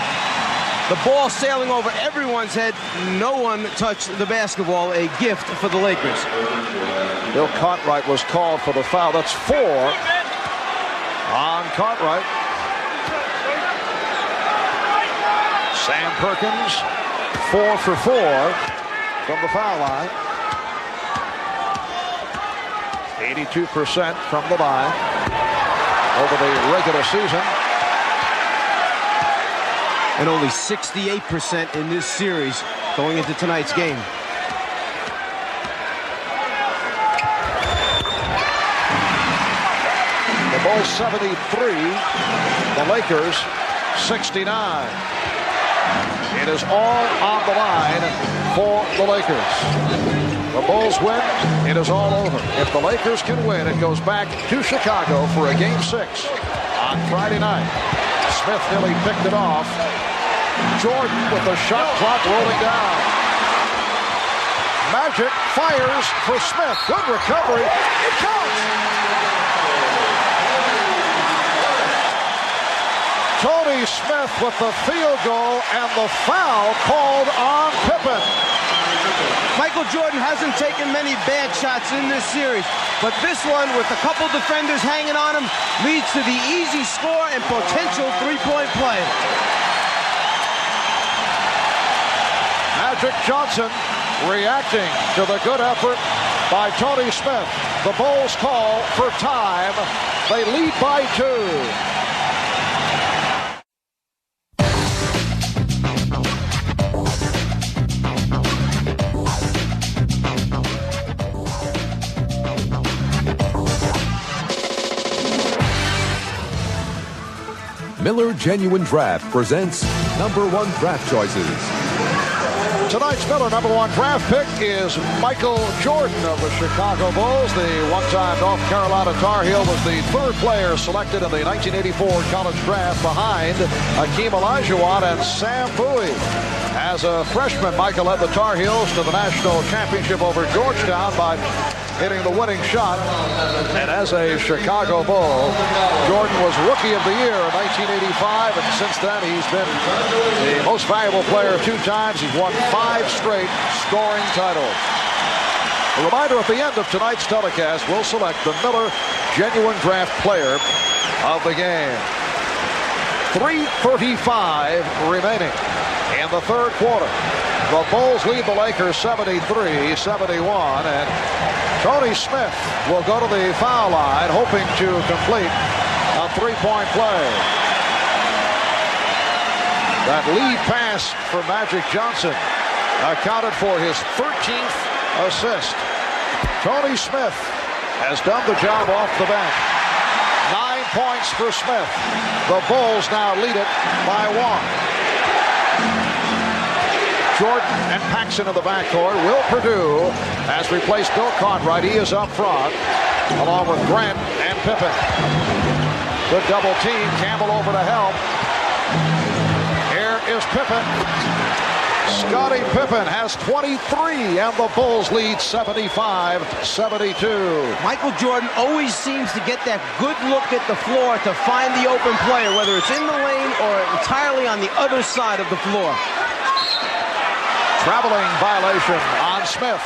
The ball sailing over everyone's head. No one touched the basketball. A gift for the Lakers. Bill Cartwright was called for the foul. That's 4 on Cartwright. Sam Perkins, 4 for 4 from the foul line. 82% from the line over the regular season. And only 68% in this series going into tonight's game. The Bulls 73, the Lakers 69. It is all on the line for the Lakers. The Bulls win, it is all over. If the Lakers can win, it goes back to Chicago for a Game 6 on Friday night. Smith nearly picked it off. Jordan with the shot clock rolling down. Magic fires for Smith. Good recovery. It counts. Tony Smith with the field goal and the foul called on Pippen. Michael Jordan hasn't taken many bad shots in this series, but this one, with a couple defenders hanging on him, leads to the easy score and potential three-point play. Magic Johnson reacting to the good effort by Tony Smith. The Bulls call for time. They lead by 2. Miller Genuine Draft presents #1 draft choices. Tonight's Miller #1 draft pick is Michael Jordan of the Chicago Bulls. The one-time North Carolina Tar Heel was the 3rd player selected in the 1984 college draft behind Hakeem Olajuwon and Sam Bowie. As a freshman, Michael led the Tar Heels to the national championship over Georgetown by hitting the winning shot. And as a Chicago Bull, Jordan was Rookie of the Year in 1985, and since then he's been the most valuable player 2 times. He's won 5 straight scoring titles. A reminder, at the end of tonight's telecast, we'll select the Miller Genuine Draft Player of the game. 3:35 remaining in the 3rd quarter. The Bulls lead the Lakers 73-71, and Tony Smith will go to the foul line, hoping to complete a 3-point play. That lead pass for Magic Johnson accounted for his 13th assist. Tony Smith has done the job off the bench. 9 points for Smith. The Bulls now lead it by 1. Jordan and Paxson in the backcourt. Will Perdue has replaced Bill Cartwright. He is up front, along with Grant and Pippen. Good double team. Campbell over to help. Here is Pippen. Scottie Pippen has 23, and the Bulls lead 75-72. Michael Jordan always seems to get that good look at the floor to find the open player, whether it's in the lane or entirely on the other side of the floor. Traveling violation on Smith.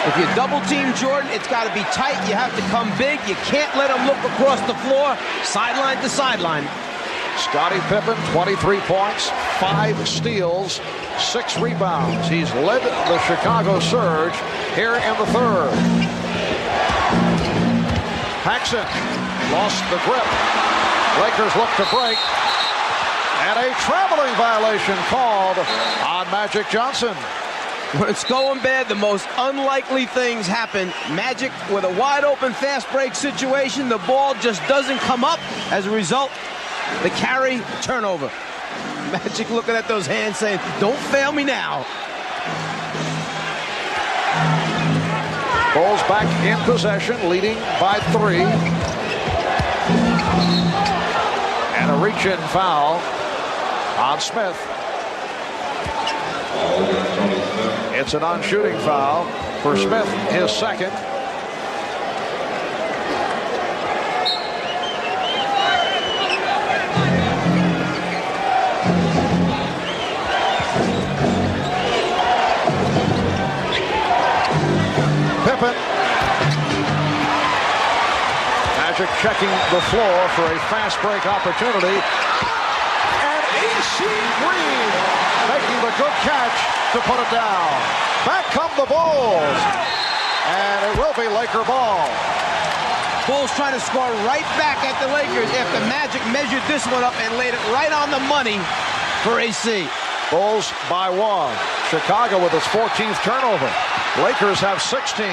If you double team Jordan, it's got to be tight. You have to come big. You can't let him look across the floor, sideline to sideline. Scottie Pippen, 23 points, 5 steals, 6 rebounds. He's led the Chicago Surge here in the 3rd. Paxson lost the grip. Lakers look to break. And a traveling violation called on Magic Johnson. When it's going bad, the most unlikely things happen. Magic with a wide open fast break situation. The ball just doesn't come up. As a result, the carry, turnover. Magic looking at those hands saying, don't fail me now. Bulls back in possession, leading by 3. And a reach-in foul on Smith. It's a non-shooting foul for Smith, his 2nd. Pippen. Magic checking the floor for a fast break opportunity. And A.C. Green making the good catch to put it down. Back come the Bulls. And it will be Laker ball. Bulls trying to score right back at the Lakers after Magic measured this one up and laid it right on the money for AC. Bulls by 1. Chicago with its 14th turnover. Lakers have 16.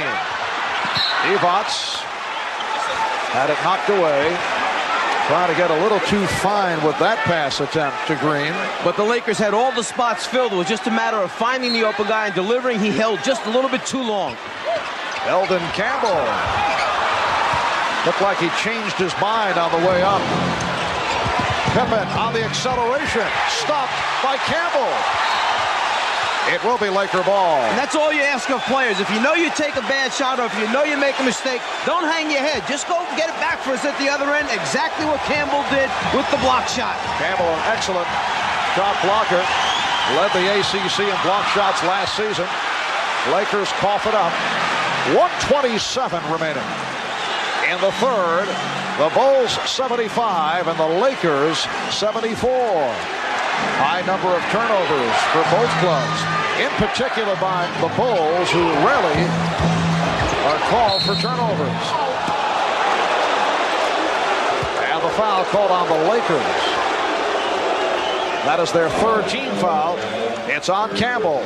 Evots had it knocked away. Trying to get a little too fine with that pass attempt to Green. But the Lakers had all the spots filled. It was just a matter of finding the open guy and delivering. He held just a little bit too long. Eldon Campbell. Looked like he changed his mind on the way up. Pippen on the acceleration. Stopped by Campbell. It will be Laker ball. And that's all you ask of players. If you know you take a bad shot or if you know you make a mistake, don't hang your head. Just go get it back for us at the other end. Exactly what Campbell did with the block shot. Campbell, an excellent shot blocker. Led the ACC in block shots last season. Lakers cough it up. 1:27 remaining. In the third, the Bulls 75 and the Lakers 74. High number of turnovers for both clubs. In particular by the Bulls, who rarely are called for turnovers. And the foul called on the Lakers. That is their third team foul. It's on Campbell.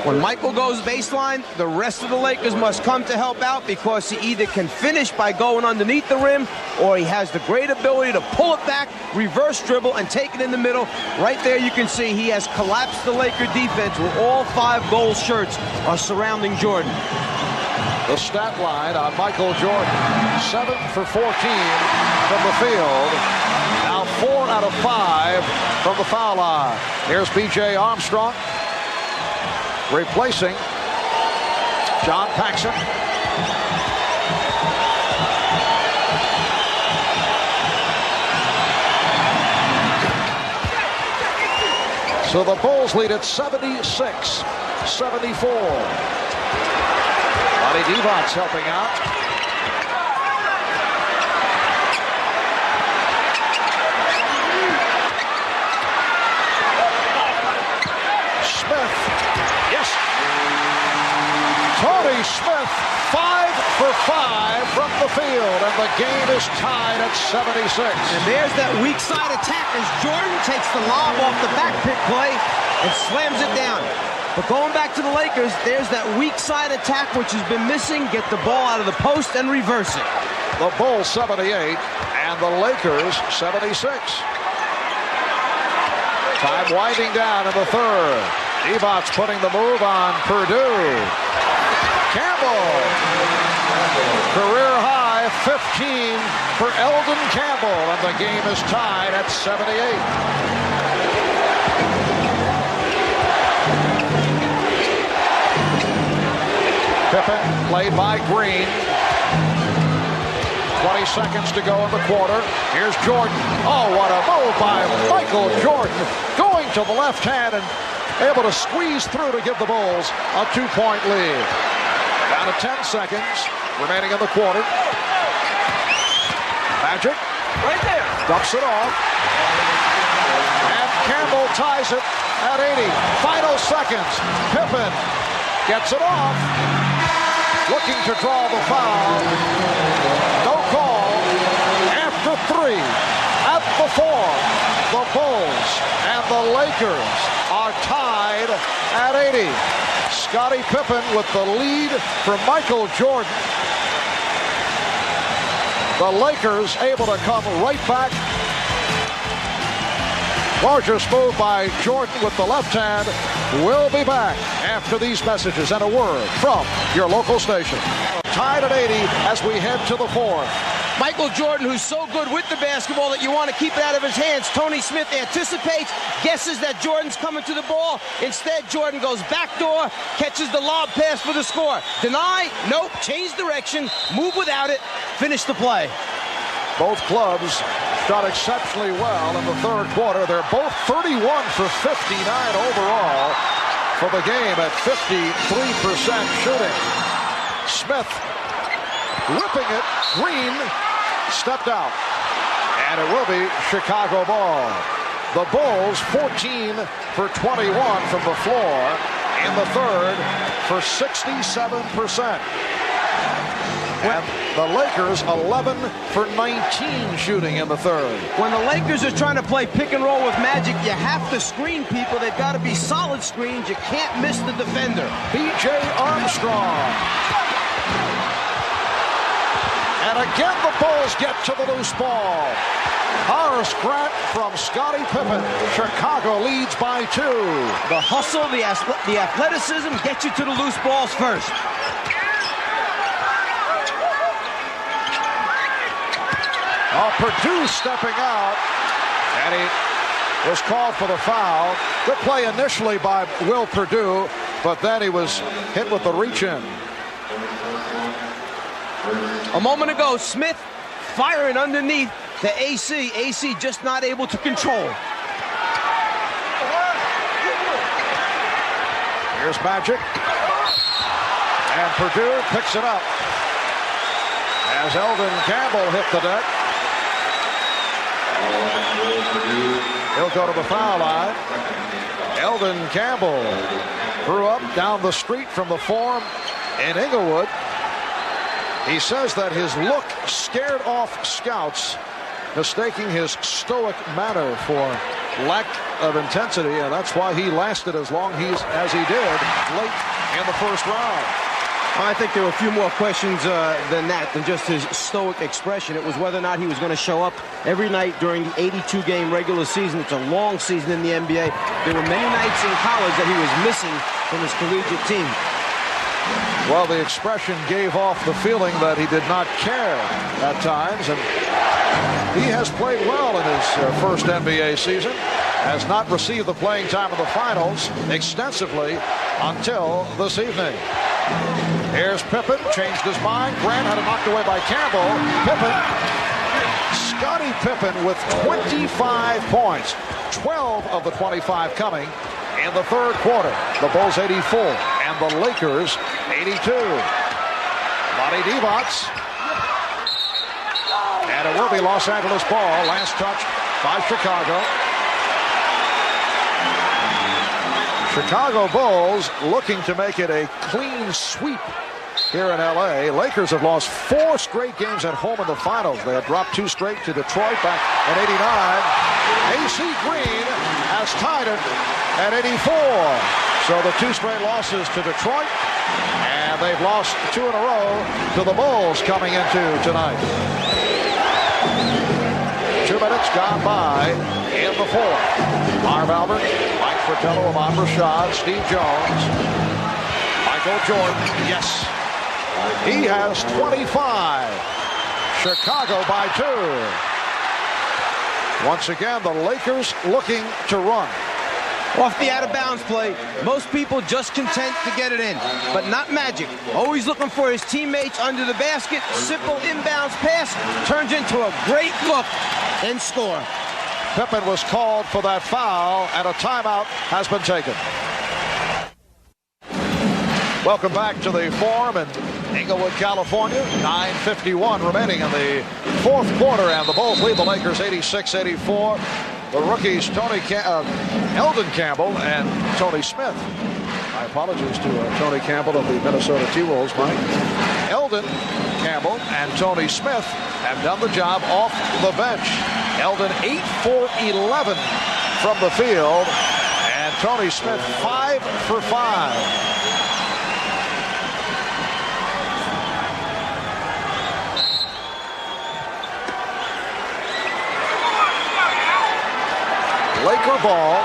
When Michael goes baseline, the rest of the Lakers must come to help out because he either can finish by going underneath the rim or he has the great ability to pull it back, reverse dribble, and take it in the middle. Right there you can see he has collapsed the Laker defense where all 5 gold shirts are surrounding Jordan. The stat line on Michael Jordan, 7 for 14 from the field. Now 4 out of 5 from the foul line. Here's B.J. Armstrong replacing John Paxson. So the Bulls lead at 76-74. Lonnie Divac helping out. Smith. Yes. Tony Smith, 5 for 5 from the field, and the game is tied at 76. And there's that weak side attack as Jordan takes the lob off the back pick play and slams it down. But going back to the Lakers, there's that weak side attack which has been missing. Get the ball out of the post and reverse it. The Bulls 78 and the Lakers 76. Time winding down in the third. Divac's putting the move on Purdue. Campbell. Career high 15 for Eldon Campbell, and the game is tied at 78. Pippen played by Green. 20 seconds to go in the quarter. Here's Jordan. Oh, what a move by Michael Jordan. Going to the left hand and able to squeeze through to give the Bulls a 2-point lead. Down to 10 seconds remaining in the quarter. Magic. Right there. Dumps it off. And Campbell ties it at 80. Final seconds. Pippen gets it off. Looking to draw the foul. No call. After 3. At the 4. The Bulls and the Lakers are tied at 80. Scottie Pippen with the lead for Michael Jordan. The Lakers able to come right back. Gorgeous move by Jordan with the left hand. We'll be back after these messages and a word from your local station. Tied at 80 as we head to the fourth. Michael Jordan, who's so good with the basketball that you want to keep it out of his hands. Tony Smith anticipates, guesses that Jordan's coming to the ball. Instead, Jordan goes backdoor, catches the lob pass for the score. Deny, nope, change direction, move without it, finish the play. Both clubs shot exceptionally well in the third quarter. They're both 31 for 59 overall for the game at 53% shooting. Smith whipping it. Green stepped out. And it will be Chicago ball. The Bulls 14 for 21 from the floor in the third for 67%. And the Lakers 11 for 19 shooting in the third. When the Lakers are trying to play pick and roll with Magic, you have to screen people. They've got to be solid screens. You can't miss the defender. B.J. Armstrong. And again the Bulls get to the loose ball. Horace Grant from Scottie Pippen. Chicago leads by 2. The hustle, the athleticism get you to the loose balls first. Purdue stepping out, and he was called for the foul. Good play initially by Will Purdue, but then he was hit with the reach-in. A moment ago, Smith firing underneath the AC. AC just not able to control. Here's Magic. And Purdue picks it up as Eldon Campbell hit the deck. He'll go to the foul line. Eldon Campbell grew up down the street from the Forum in Inglewood. He says that his look scared off scouts, mistaking his stoic manner for lack of intensity, and that's why he lasted as long as he did late in the first round. I think there were a few more questions than just his stoic expression. It was whether or not he was going to show up every night during the 82-game regular season. It's a long season in the NBA. There were many nights in college that he was missing from his collegiate team. Well, the expression gave off the feeling that he did not care at times, and he has played well in his first NBA season, has not received the playing time of the finals extensively until this evening. Here's Pippen, changed his mind. Grant had it knocked away by Campbell. Pippen, Scottie Pippen with 25 points, 12 of the 25 coming in the third quarter. The Bulls 84 and the Lakers 82. Lonnie Divac. And it will be Los Angeles ball. Last touch by Chicago. Chicago Bulls looking to make it a clean sweep here in L.A. Lakers have lost 4 straight games at home in the finals. They had dropped 2 straight to Detroit back in '89. AC Green has tied it at 84. So the 2 straight losses to Detroit, and they've lost 2 in a row to the Bulls coming into tonight. 2 minutes gone by in the fourth. Marv Albert, Mike Fratello, Ahmad Rashad, Steve Jones, Michael Jordan. Yes, he has 25. Chicago by 2. Once again, the Lakers looking to run. Off the out-of-bounds play, most people just content to get it in, but not Magic. Always looking for his teammates under the basket. Simple inbounds pass turns into a great look and score. Pippen was called for that foul, and a timeout has been taken. Welcome back to the Forum in Inglewood, California. 9:51 remaining in the fourth quarter, and the Bulls lead the Lakers 86-84. The rookies, Eldon Campbell and Tony Smith. My apologies to Tony Campbell of the Minnesota T-Wolves, Mike. Eldon Campbell and Tony Smith have done the job off the bench. Eldon 8 for 11 from the field, and Tony Smith 5 for 5. Laker ball.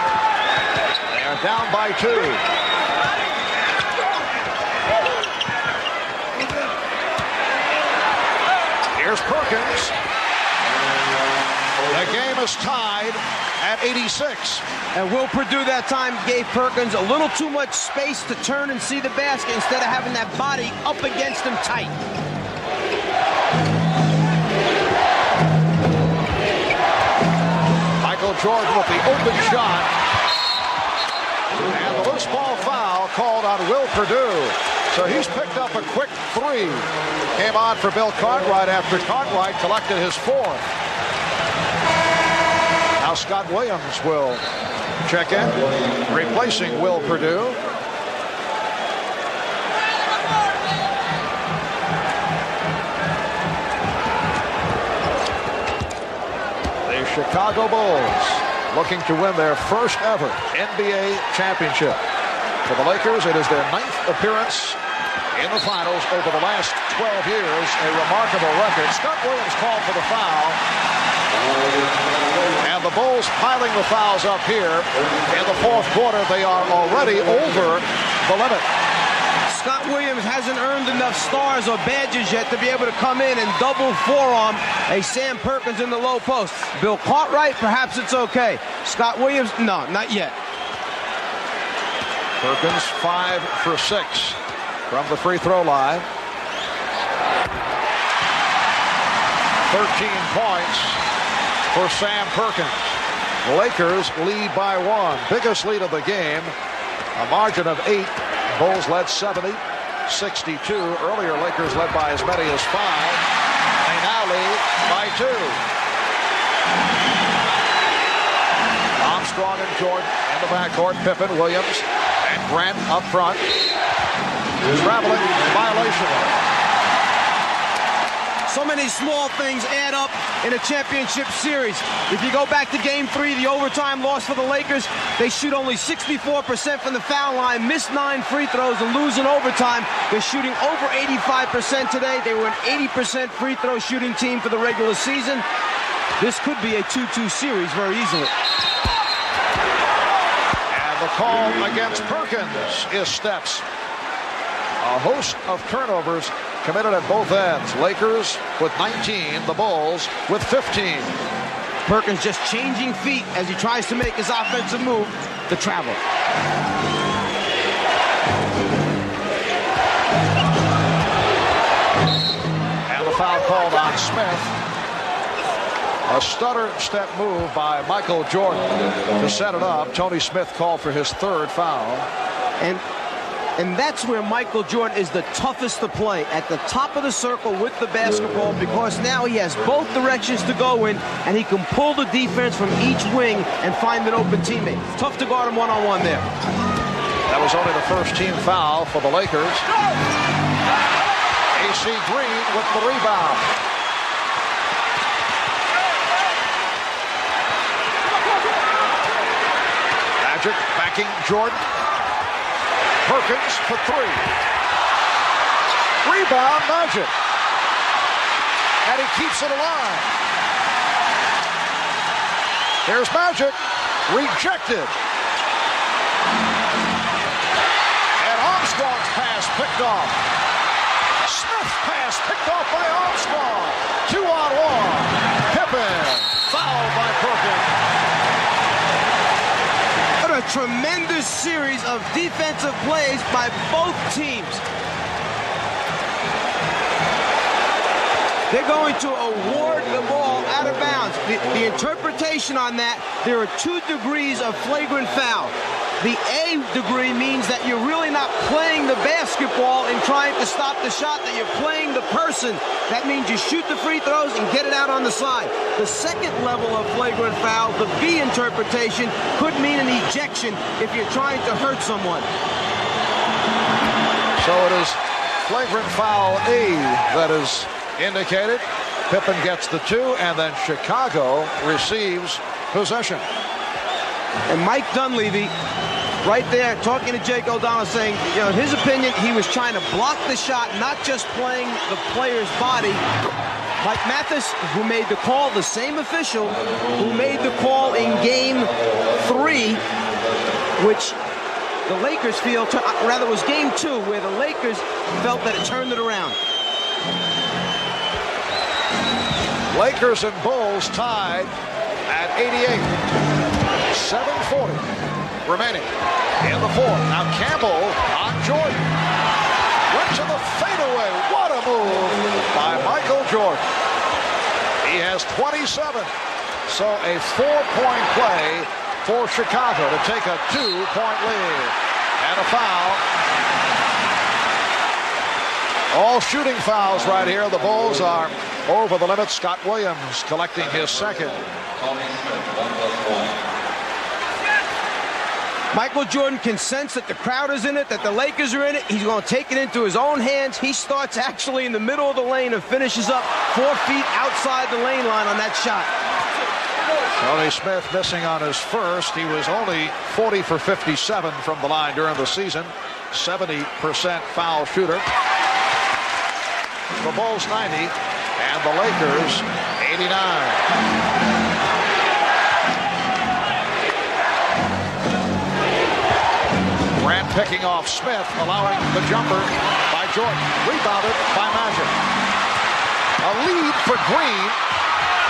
They are down by 2. Here's Perkins. The game is tied at 86. And Will Purdue that time gave Perkins a little too much space to turn and see the basket instead of having that body up against him tight. Jordan with the open shot. And the loose ball foul called on Will Purdue. So he's picked up a quick 3. Came on for Bill Cartwright after Cartwright collected his 4th. Now Scott Williams will check in, replacing Will Purdue. Chicago Bulls looking to win their first ever NBA championship. For the Lakers, it is their 9th appearance in the finals over the last 12 years. A remarkable record. Scott Williams called for the foul. And the Bulls piling the fouls up here. In the fourth quarter, they are already over the limit. Scott Williams hasn't earned enough stars or badges yet to be able to come in and double forearm a Sam Perkins in the low post. Bill Cartwright, perhaps it's okay. Scott Williams, no, not yet. Perkins 5 for 6 from the free throw line. 13 points for Sam Perkins. Lakers lead by 1. Biggest lead of the game. A margin of 8. Bulls led 70-62. Earlier, Lakers led by as many as 5. They now lead by 2. Armstrong and Jordan in the backcourt. Pippen, Williams, and Grant up front. Traveling violation. So many small things add up in a championship series. If you go back to Game 3, the overtime loss for the Lakers, they shoot only 64% from the foul line, miss 9 free throws, and lose in overtime. They're shooting over 85% today. They were an 80% free throw shooting team for the regular season. This could be a 2-2 series very easily. And the call against Perkins is steps. A host of turnovers committed at both ends. Lakers with 19, the Bulls with 15. Perkins just changing feet as he tries to make his offensive move, the travel. And the foul called on Smith. A stutter step move by Michael Jordan to set it up. Tony Smith called for his 3rd foul. And that's where Michael Jordan is the toughest to play, at the top of the circle with the basketball, because now he has both directions to go in, and he can pull the defense from each wing and find an open teammate. Tough to guard him one-on-one there. That was only the first team foul for the Lakers. AC Green with the rebound. Magic backing Jordan. Perkins for 3. Rebound, Magic. And he keeps it alive. Here's Magic. Rejected. And Armstrong's pass picked off. Smith's pass picked off by Armstrong. 2-on-1. Pippen. Fouled by Perkins. A tremendous series of defensive plays by both teams. They're going to award the ball out of bounds. The interpretation on that, there are 2 degrees of flagrant foul. The A degree means that you're really not playing the basketball and trying to stop the shot, that you're playing the person. That means you shoot the free throws and get it out on the side. The second level of flagrant foul, the B interpretation, could mean an ejection if you're trying to hurt someone. So it is flagrant foul A that is indicated. Pippen gets the 2, and then Chicago receives possession. And Mike Dunleavy, right there, talking to Jake O'Donnell, saying, you know, in his opinion, he was trying to block the shot, not just playing the player's body. Mike Mathis, who made the call, the same official who made the call in Game 3, which the Lakers feel, rather it was Game 2, where the Lakers felt that it turned it around. Lakers and Bulls tied at 88. 7:40 remaining in the 4th. Now Campbell on Jordan. Went to the fadeaway. What a move by Michael Jordan. He has 27. So a 4-point play for Chicago to take a 2-point lead. And a foul. All shooting fouls right here. The Bulls are over the limit. Scott Williams collecting his 2nd. Michael Jordan can sense that the crowd is in it, that the Lakers are in it. He's going to take it into his own hands. He starts actually in the middle of the lane and finishes up 4 feet outside the lane line on that shot. Tony Smith missing on his first. He was only 40 for 57 from the line during the season. 70% foul shooter. The Bulls 90 and the Lakers 89. Grant picking off Smith, allowing the jumper by Jordan. Rebounded by Magic. A lead for Green.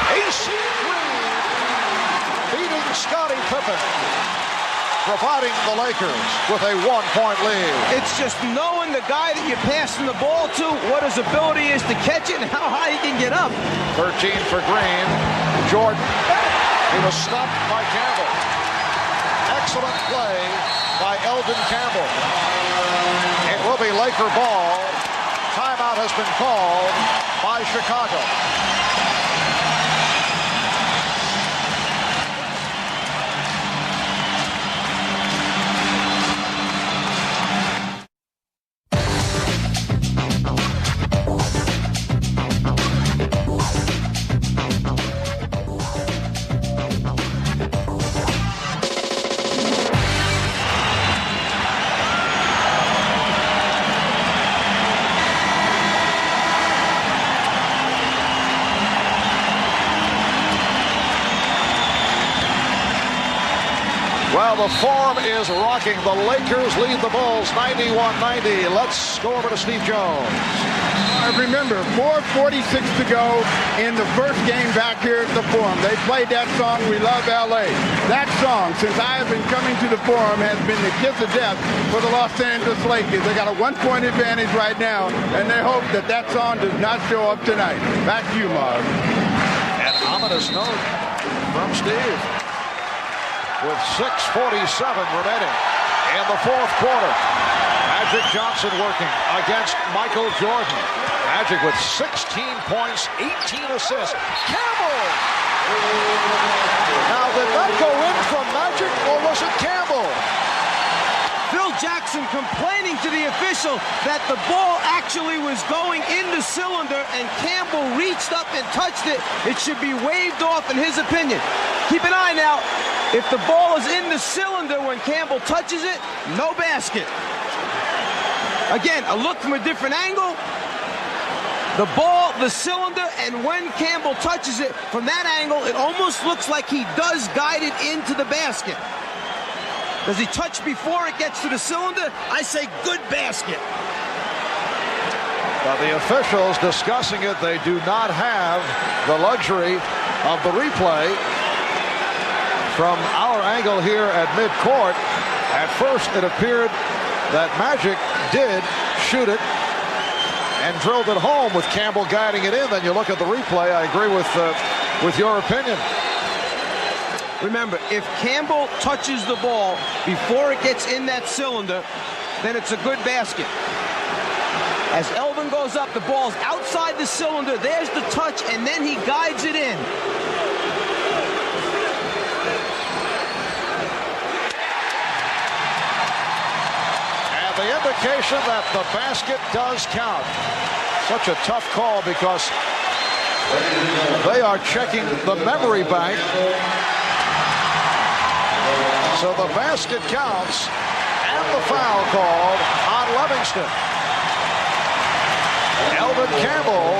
AC Green beating Scottie Pippen, providing the Lakers with a 1-point lead. It's just knowing the guy that you're passing the ball to, what his ability is to catch it, and how high he can get up. 13 for Green. Jordan. He was stopped by Campbell. Excellent play by Eldon Campbell. It will be Laker ball. Timeout has been called by Chicago. Well, the Forum is rocking. The Lakers lead the Bulls 91-90. Let's go over to Steve Jones. Remember, 4:46 to go in the first game back here at the Forum. They played that song, We Love L.A. That song, since I have been coming to the Forum, has been the kiss of death for the Los Angeles Lakers. They got a 1-point advantage right now, and they hope that that song does not show up tonight. Back to you, Marv. An ominous note from Steve. With 6:47 remaining in the fourth quarter. Magic Johnson working against Michael Jordan. Magic with 16 points, 18 assists. Campbell! Now, did that go in from Magic, or was it Campbell? Phil Jackson complaining to the official that the ball actually was going in the cylinder and Campbell reached up and touched it. It should be waved off in his opinion. Keep an eye now. If the ball is in the cylinder when Campbell touches it, no basket. Again, a look from a different angle. The ball, the cylinder, and when Campbell touches it from that angle, it almost looks like he does guide it into the basket. Does he touch before it gets to the cylinder? I say good basket. Now the officials discussing it, they do not have the luxury of the replay. From our angle here at midcourt, at first it appeared that Magic did shoot it and drilled it home with Campbell guiding it in. Then you look at the replay, I agree with your opinion. Remember, if Campbell touches the ball before it gets in that cylinder, then it's a good basket. As Elvin goes up, the ball's outside the cylinder. There's the touch, and then he guides it in. The indication that the basket does count. Such a tough call because they are checking the memory bank. So the basket counts and the foul called on Livingston. Elvin Campbell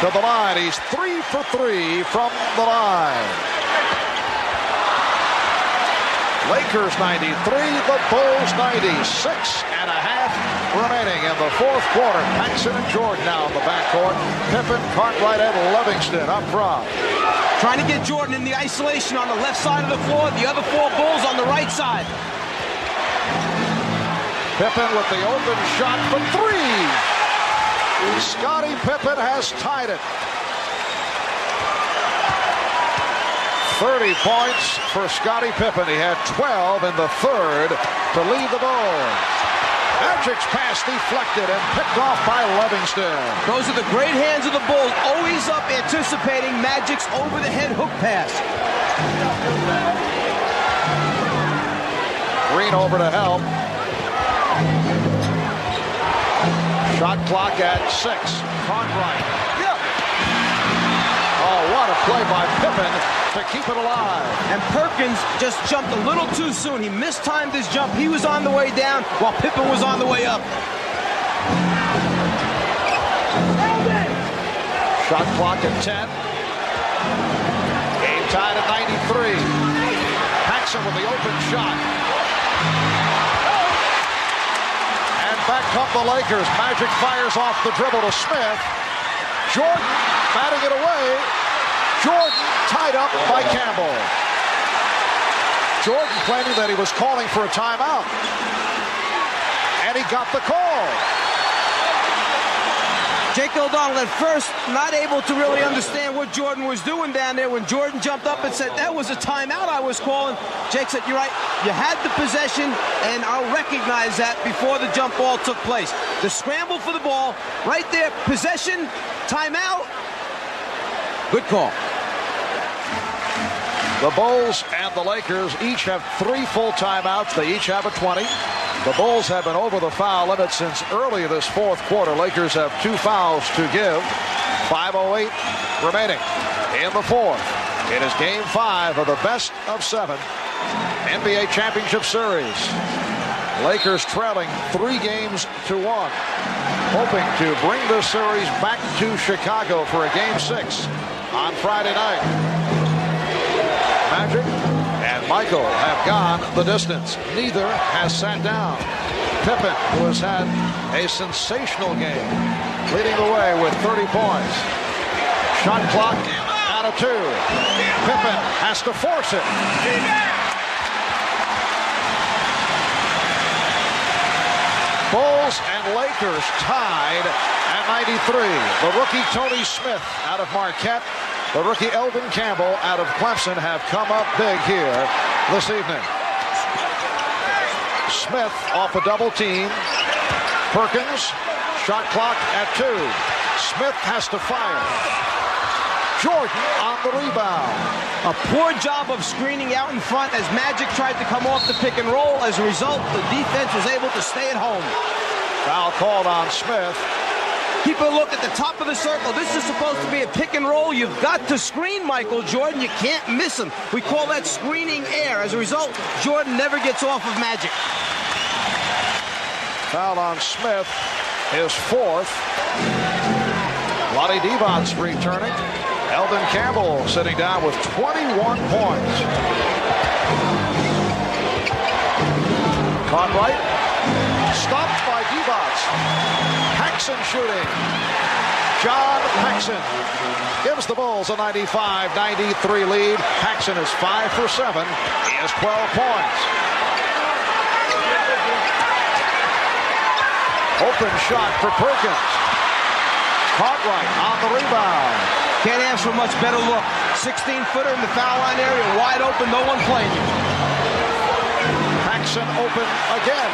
to the line. He's 3 for 3 from the line. Lakers 93, the Bulls 90. 6.5 remaining in the fourth quarter. Paxson and Jordan now in the backcourt. Pippen, Cartwright, and Livingston up front. Trying to get Jordan in the isolation on the left side of the floor. The other four Bulls on the right side. Pippen with the open shot for three. Scottie Pippen has tied it. 30 points for Scottie Pippen. He had 12 in the third to lead the Bulls. Magic's pass deflected and picked off by Livingston. Those are the great hands of the Bulls, always up anticipating Magic's over-the-head hook pass. Green over to help. Shot clock at 6. Cartwright. Oh, what a play by Pippen to keep it alive. And Perkins just jumped a little too soon. He mistimed his jump. He was on the way down while Pippen was on the way up. Shot clock at 10. Game tied at 93. Paxson with the open shot. And back come the Lakers. Magic fires off the dribble to Smith. Jordan batting it away. Jordan tied up by Campbell. Jordan claiming that he was calling for a timeout. And he got the call. Jake O'Donnell at first not able to really understand what Jordan was doing down there. When Jordan jumped up and said, that was a timeout I was calling, Jake said, you're right, you had the possession, and I'll recognize that before the jump ball took place. The scramble for the ball, right there, possession, timeout. Good call. The Bulls and the Lakers each have 3 full timeouts. They each have a 20. The Bulls have been over the foul limit since early this fourth quarter. Lakers have 2 fouls to give. 5:08 remaining in the fourth. It is game 5 of the best of 7 NBA Championship Series. Lakers trailing 3 games to 1. Hoping to bring this series back to Chicago for a game 6 on Friday night. Magic and Michael have gone the distance. Neither has sat down. Pippen, who has had a sensational game, leading the way with 30 points. Shot clock out of 2. Pippen has to force it. Bulls and Lakers tied at 93. The rookie Tony Smith out of Marquette, the rookie Eldon Campbell out of Clemson have come up big here this evening. Smith off a double team. Perkins, shot clock at 2. Smith has to fire. Jordan on the rebound. A poor job of screening out in front as Magic tried to come off the pick and roll. As a result, the defense was able to stay at home. Foul called on Smith. Keep a look at the top of the circle. This is supposed to be a pick and roll. You've got to screen Michael Jordan. You can't miss him. We call that screening air. As a result, Jordan never gets off of Magic. Foul on Smith, his 4th. Lonnie Devon's returning. Eldon Campbell sitting down with 21 points. Cartwright stopped by Devon. Paxson shooting. John Paxson gives the Bulls a 95-93 lead. Paxson is 5 for 7. He has 12 points. Open shot for Perkins. Cartwright on the rebound. Can't ask for a much better look. 16-footer in the foul line area, wide open, no one playing you. Paxson open again.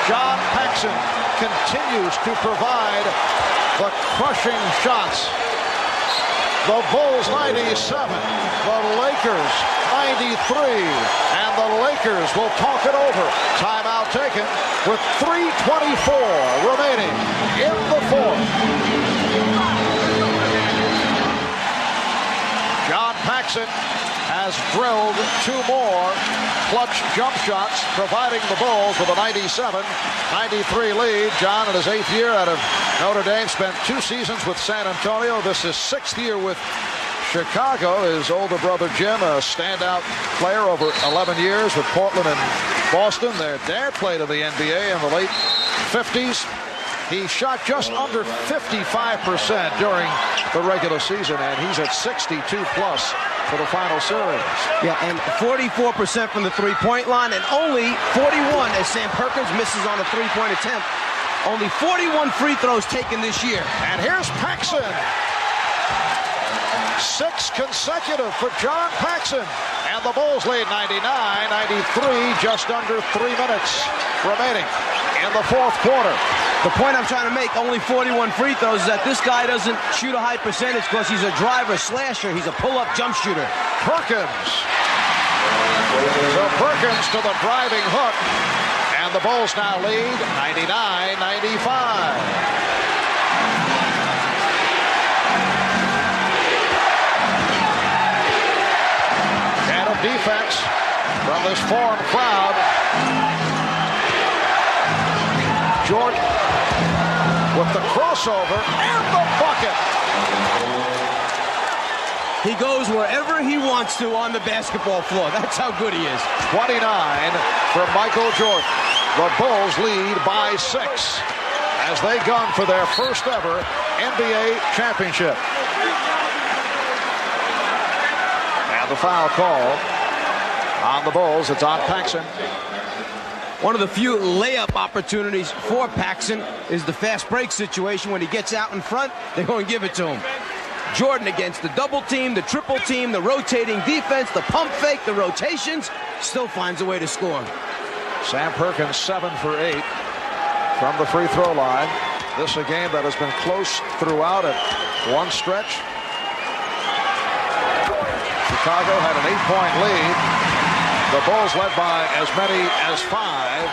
John Paxson continues to provide the crushing shots. The Bulls 97, the Lakers 93, and the Lakers will talk it over. Timeout taken with 3:24 remaining in the fourth. John Paxson has drilled 2 more clutch jump shots, providing the Bulls with a 97-93 lead. John, in his 8th year out of Notre Dame, spent 2 seasons with San Antonio. This is 6th year with Chicago. His older brother Jim, a standout player over 11 years with Portland and Boston. Their dad played in the NBA in the late 50s. He shot just under 55% during the regular season, and he's at 62+ for the final series. Yeah, and 44% from the three-point line, and only 41 as Sam Perkins misses on a three-point attempt. Only 41 free throws taken this year. And here's Paxson. 6 consecutive for John Paxson. And the Bulls lead 99-93, just under 3 minutes remaining in the fourth quarter. The point I'm trying to make, only 41 free throws, is that this guy doesn't shoot a high percentage because he's a driver slasher. He's a pull-up jump shooter. Perkins. So Perkins to the driving hook. And the Bulls now lead 99-95. defense from this foreign crowd. Jordan with the crossover and the bucket. He goes wherever he wants to on the basketball floor. That's how good he is. 29 for Michael Jordan. The Bulls lead by 6 as they gun for their first ever NBA championship. And the foul call on the Bulls. It's on Paxson. One of the few layup opportunities for Paxson is the fast break situation. When he gets out in front, they go and give it to him. Jordan against the double team, the triple team, the rotating defense, the pump fake, the rotations, still finds a way to score. Sam Perkins 7 for 8 from the free throw line. This a game that has been close throughout at one stretch. Chicago had an 8-point lead. The Bulls led by as many as 5.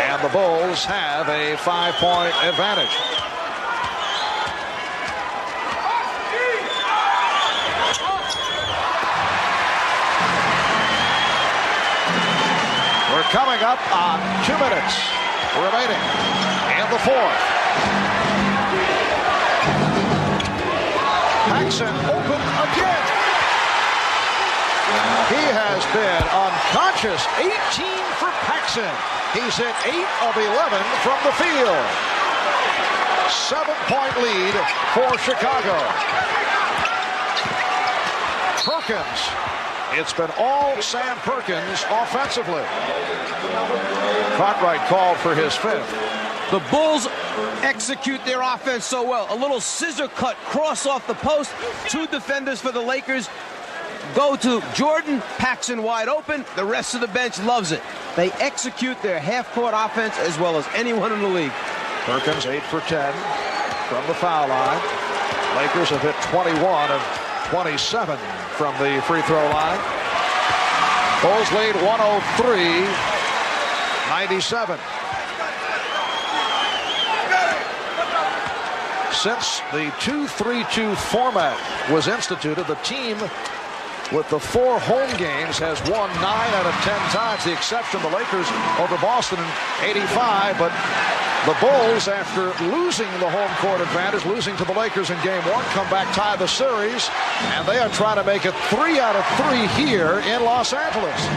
And the Bulls have a 5-point advantage. We're coming up on 2 minutes remaining in the fourth. Paxson open again. He has been unconscious. 18 for Paxson. He's hit 8 of 11 from the field. 7-point lead for Chicago. Perkins. It's been all Sam Perkins offensively. Cartwright called for his 5th. The Bulls execute their offense so well. A little scissor cut cross off the post. 2 defenders for the Lakers go to Jordan. Paxson wide open. The rest of the bench loves it. They execute their half-court offense as well as anyone in the league. Perkins 8 for 10 from the foul line. Lakers have hit 21 of 27 from the free throw line. Bulls lead 103-97. Since the 2-3-2 format was instituted, the team with the 4 home games has won 9 out of 10 times. The exception, the Lakers over Boston in '85, but the Bulls, after losing the home court advantage, losing to the Lakers in Game 1, come back, tie the series, and they are trying to make it 3 out of 3 here in Los Angeles.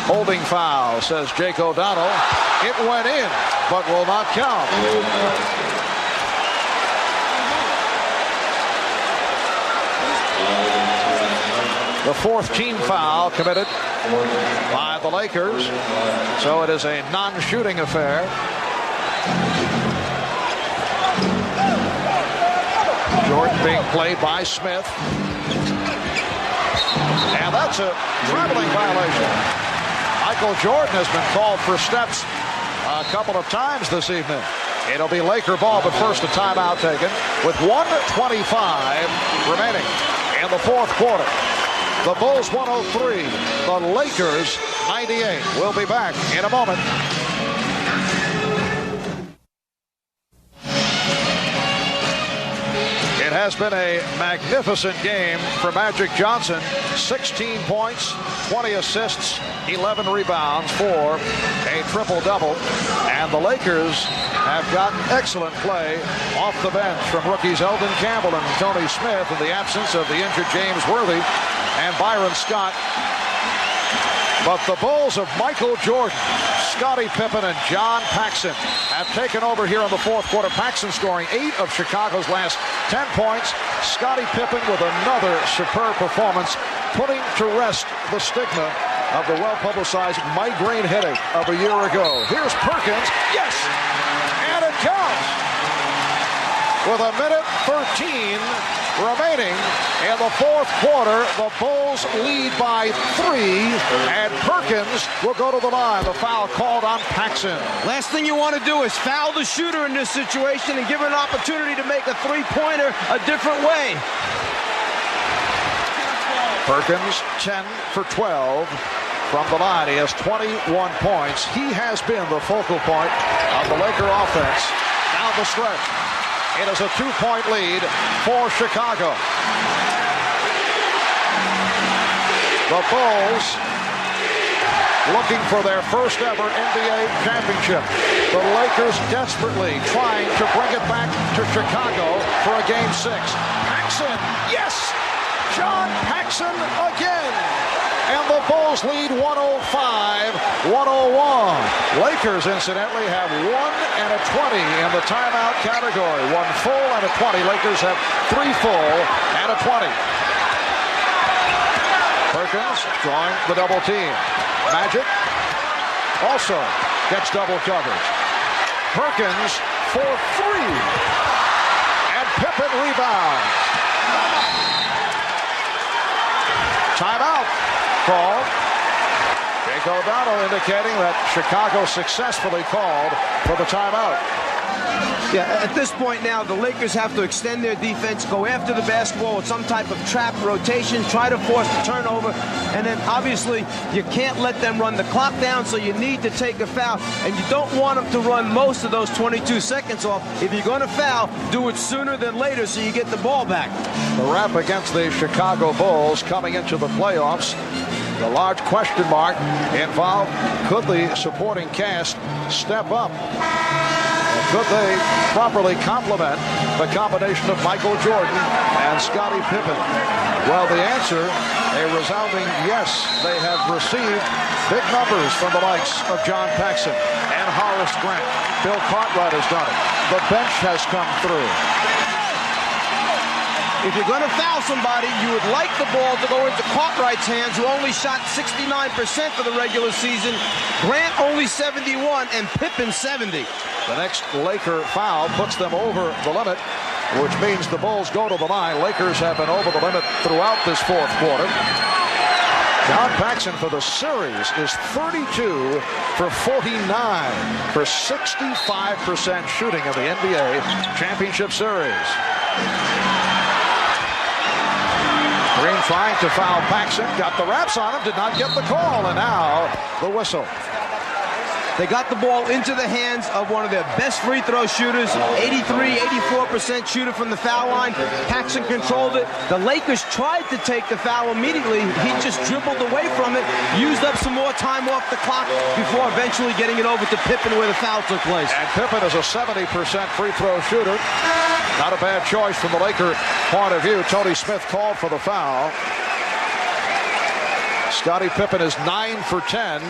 Holding foul, says Jake O'Donnell. It went in, but will not count. The 4th team foul committed by the Lakers. So it is a non-shooting affair. Jordan being played by Smith. And that's a traveling violation. Michael Jordan has been called for steps a couple of times this evening. It'll be Laker ball, but first a timeout taken with 1:25 remaining in the fourth quarter. The Bulls 103, the Lakers 98. We'll be back in a moment. It has been a magnificent game for Magic Johnson. 16 points, 20 assists, 11 rebounds for a triple-double. And the Lakers have gotten excellent play off the bench from rookies Eldon Campbell and Tony Smith in the absence of the injured James Worthy and Byron Scott. But the Bulls of Michael Jordan, Scottie Pippen, and John Paxson have taken over here in the fourth quarter. Paxson scoring 8 of Chicago's last 10 points. Scottie Pippen with another superb performance, putting to rest the stigma of the well-publicized migraine headache of a year ago. Here's Perkins. Yes! And it counts! With a minute 13 remaining in the fourth quarter, the Bulls lead by 3, and Perkins will go to the line. The foul called on Paxson. Last thing you want to do is foul the shooter in this situation and give him an opportunity to make a three-pointer a different way. Perkins 10 for 12 from the line. He has 21 points. He has been the focal point of the Laker offense down the stretch. It is a 2-point lead for Chicago. The Bulls looking for their first ever NBA championship. The Lakers desperately trying to bring it back to Chicago for a Game 6. Paxson, yes! John Paxson again! And the Bulls lead 105-101. Lakers, incidentally, have 1 and a 20 in the timeout category. 1 full and a 20. Lakers have 3 full and a 20. Perkins drawing the double team. Magic also gets double coverage. Perkins for 3. And Pippen rebounds. Timeout called. Jake O'Donnell indicating that Chicago successfully called for the timeout. Yeah, at this point now, the Lakers have to extend their defense, go after the basketball with some type of trap rotation, try to force the turnover, and then obviously you can't let them run the clock down, so you need to take a foul, and you don't want them to run most of those 22 seconds off. If you're going to foul, do it sooner than later so you get the ball back. The rap against the Chicago Bulls coming into the playoffs. The large question mark involved, could the supporting cast step up? Could they properly complement the combination of Michael Jordan and Scottie Pippen? Well, the answer, a resounding yes. They have received big numbers from the likes of John Paxson and Horace Grant. Bill Cartwright has done it. The bench has come through. If you're going to foul somebody, you would like the ball to go into Cartwright's hands, who only shot 69% for the regular season. Grant only 71, and Pippen 70. The next Laker foul puts them over the limit, which means the Bulls go to the line. Lakers have been over the limit throughout this fourth quarter. John Paxson for the series is 32 for 49 for 65% shooting in the NBA championship series. Green trying to foul Paxson, got the wraps on him, did not get the call, and now the whistle. They got the ball into the hands of one of their best free throw shooters, 84% shooter from the foul line. Paxson controlled it. The Lakers tried to take the foul immediately. He just dribbled away from it, used up some more time off the clock before eventually getting it over to Pippen where the foul took place. And Pippen is a 70% free throw shooter. Not a bad choice from the Laker point of view. Tony Smith called for the foul. Scottie Pippen is 9 for 10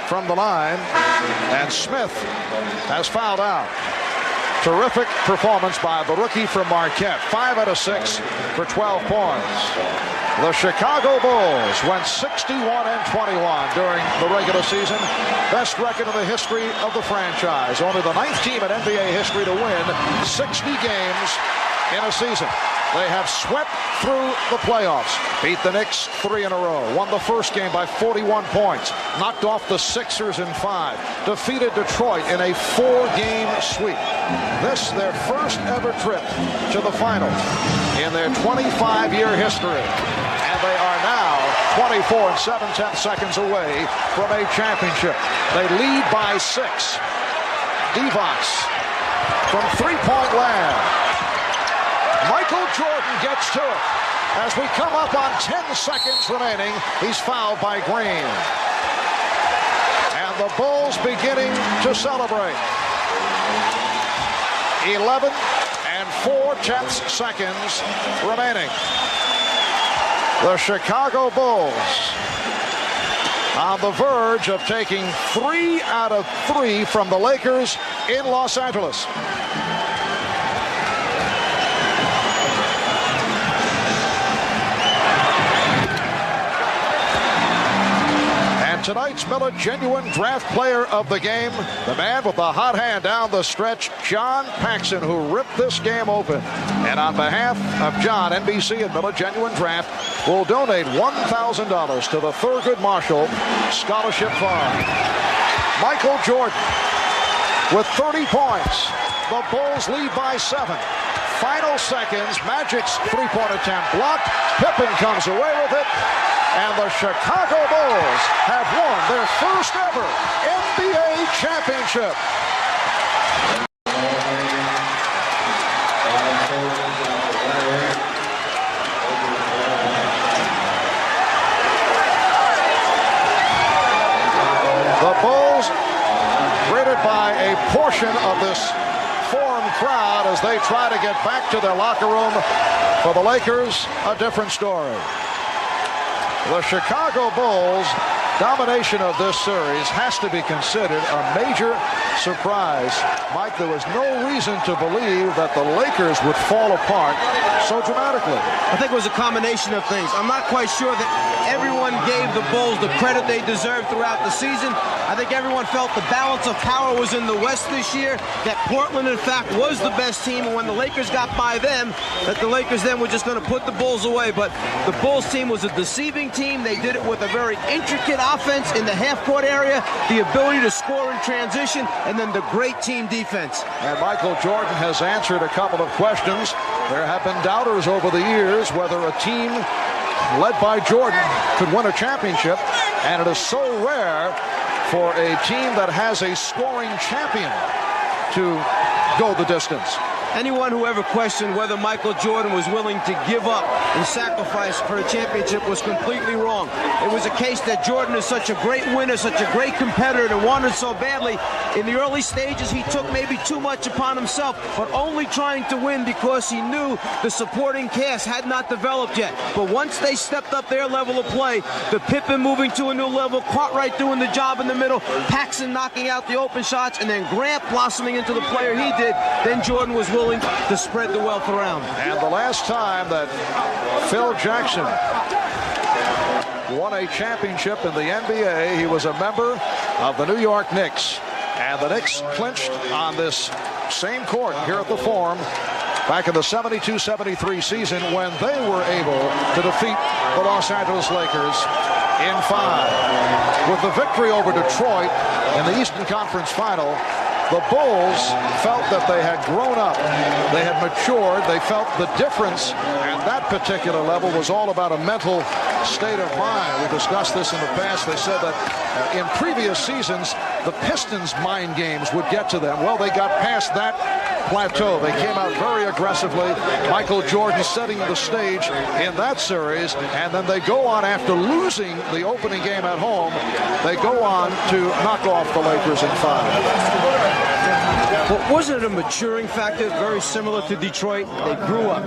from the line, and Smith has fouled out. Terrific performance by the rookie from Marquette. 5 out of 6 for 12 points. The Chicago Bulls went 61-21 during the regular season. Best record in the history of the franchise. Only the 9th team in NBA history to win 60 games in a season. They have swept through the playoffs, beat the Knicks 3 in a row, won the first game by 41 points, knocked off the Sixers in 5, defeated Detroit in a 4-game sweep. This their first ever trip to the finals in their 25-year history. And they are now 24 7/10 seconds away from a championship. They lead by 6. Divac from three-point land. Michael Jordan gets to it. As we come up on 10 seconds remaining, he's fouled by Green. And the Bulls beginning to celebrate. 11 and 4/10 seconds remaining. The Chicago Bulls on the verge of taking 3 out of 3 from the Lakers in Los Angeles. Tonight's Miller Genuine Draft Player of the Game, the man with the hot hand down the stretch, John Paxson, who ripped this game open. And on behalf of John, NBC, and Miller Genuine Draft, will donate $1,000 to the Thurgood Marshall Scholarship Fund. Michael Jordan with 30 points. The Bulls lead by 7. Final seconds, Magic's three-point attempt blocked. Pippen comes away with it. And the Chicago Bulls have won their first ever NBA championship. by a portion of this Forum crowd as they try to get back to their locker room. For the Lakers, a different story. The Chicago Bulls' domination of this series has to be considered a major surprise. Mike, there was no reason to believe that the Lakers would fall apart so dramatically. I think it was a combination of things. I'm not quite sure that everyone gave the Bulls the credit they deserved throughout the season. I think everyone felt the balance of power was in the West this year, that Portland, in fact, was the best team, and when the Lakers got by them, that the Lakers then were just going to put the Bulls away. But the Bulls team was a deceiving team. They did it with a very intricate offense in the half-court area, the ability to score in transition, and then the great team defense. And Michael Jordan has answered a couple of questions. There have been doubters over the years whether a team led by Jordan could win a championship, and it is so rare for a team that has a scoring champion to go the distance. Anyone who ever questioned whether Michael Jordan was willing to give up and sacrifice for a championship was completely wrong. It was a case that Jordan is such a great winner, such a great competitor, and wanted so badly. In the early stages, he took maybe too much upon himself, but only trying to win because he knew the supporting cast had not developed yet. But once they stepped up their level of play, the Pippen moving to a new level, Cartwright doing the job in the middle, Paxson knocking out the open shots, and then Grant blossoming into the player he did, then Jordan was willing to spread the wealth around. And the last time that Phil Jackson won a championship in the NBA, he was a member of the New York Knicks. And the Knicks clinched on this same court here at the Forum back in the 72-73 season when they were able to defeat the Los Angeles Lakers in 5. With the victory over Detroit in the Eastern Conference Final, the Bulls felt that they had grown up, they had matured, they felt the difference, and that particular level was all about a mental state of mind. We discussed this in the past. They said that in previous seasons, the Pistons' mind games would get to them. Well, they got past that plateau. They came out very aggressively. Michael Jordan setting the stage in that series, and then they go on after losing the opening game at home. They go on to knock off the Lakers in 5. But wasn't it a maturing factor, very similar to Detroit? They grew up.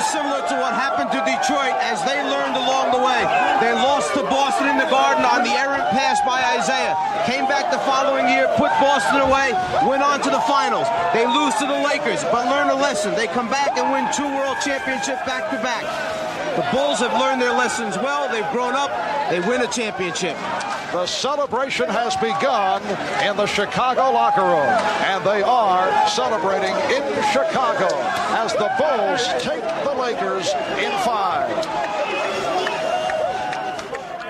Similar to what happened to Detroit as they learned along the way. They lost to Boston in the Garden on the errant pass by Isaiah. Came back the following year, put Boston away, went on to the finals. They lose to the Lakers, but learn a lesson. They come back and win 2 world championships back-to-back. The Bulls have learned their lessons well. They've grown up. They win a championship. The celebration has begun in the Chicago locker room, and they are celebrating in Chicago as the Bulls take the Lakers in 5.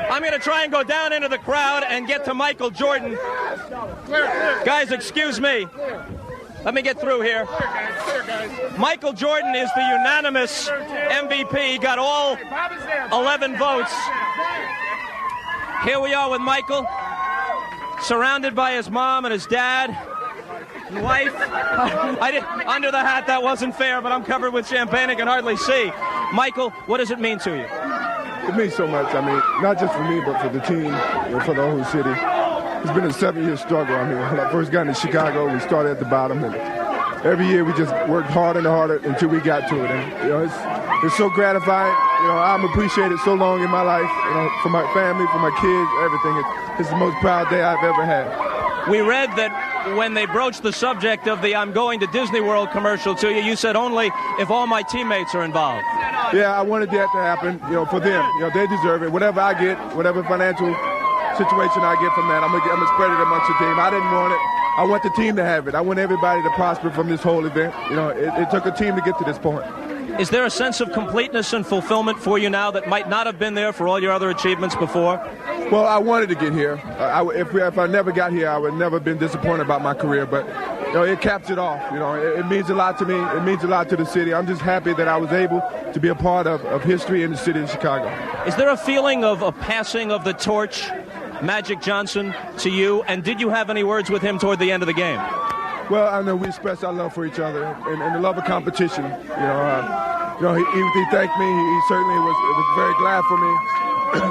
I'm going to try and go down into the crowd and get to Michael Jordan. Guys, excuse me. Let me get through here. Michael Jordan is the unanimous MVP. He got all 11 votes. Here we are with Michael, surrounded by his mom and his dad and wife. Under the hat, that wasn't fair, but I'm covered with champagne. I can hardly see. Michael, what does it mean to you? It means so much. I mean, not just for me, but for the team and for the whole city. It's been a 7-year struggle. I mean, when I first got into Chicago, we started at the bottom, and every year we just worked harder and harder until we got to it. And, you know, it's so gratifying. You know, I'm appreciated so long in my life, you know, for my family, for my kids, everything. It's the most proud day I've ever had. We read that when they broached the subject of the I'm going to Disney World commercial to you, you said only if all my teammates are involved. Yeah, I wanted that to happen, you know, for them. You know, they deserve it. Whatever I get, whatever financial situation I get from that, I'm gonna spread it amongst the team. I didn't want it. I want the team to have it. I want everybody to prosper from this whole event. You know, it took a team to get to this point. Is there a sense of completeness and fulfillment for you now that might not have been there for all your other achievements before? Well, I wanted to get here. If I never got here, I would never have been disappointed about my career. But it caps it off. It means a lot to me. It means a lot to the city. I'm just happy that I was able to be a part of history in the city of Chicago. Is there a feeling of a passing of the torch, Magic Johnson, to you? And did you have any words with him toward the end of the game? Well, I know we expressed our love for each other and the love of competition. He thanked me. He certainly was very glad for me.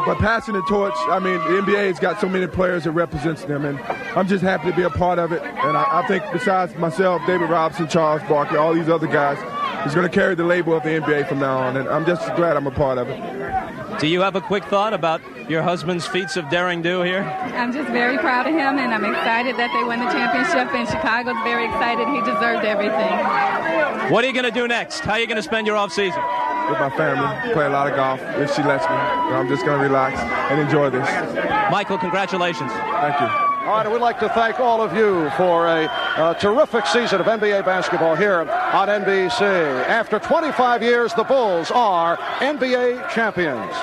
But passing the torch, I mean, the NBA's got so many players that represents them, and I'm just happy to be a part of it. And I think besides myself, David Robinson, Charles Barkley, all these other guys, is going to carry the label of the NBA from now on, and I'm just glad I'm a part of it. Do you have a quick thought about your husband's feats of daring do here? I'm just very proud of him, and I'm excited that they won the championship, and Chicago's very excited. He deserved everything. What are you going to do next? How are you going to spend your off season? With my family, play a lot of golf if she lets me. I'm just going to relax and enjoy this. Michael, congratulations. Thank you. All right, and we'd like to thank all of you for a terrific season of NBA basketball here on NBC. After 25 years, the Bulls are NBA champions.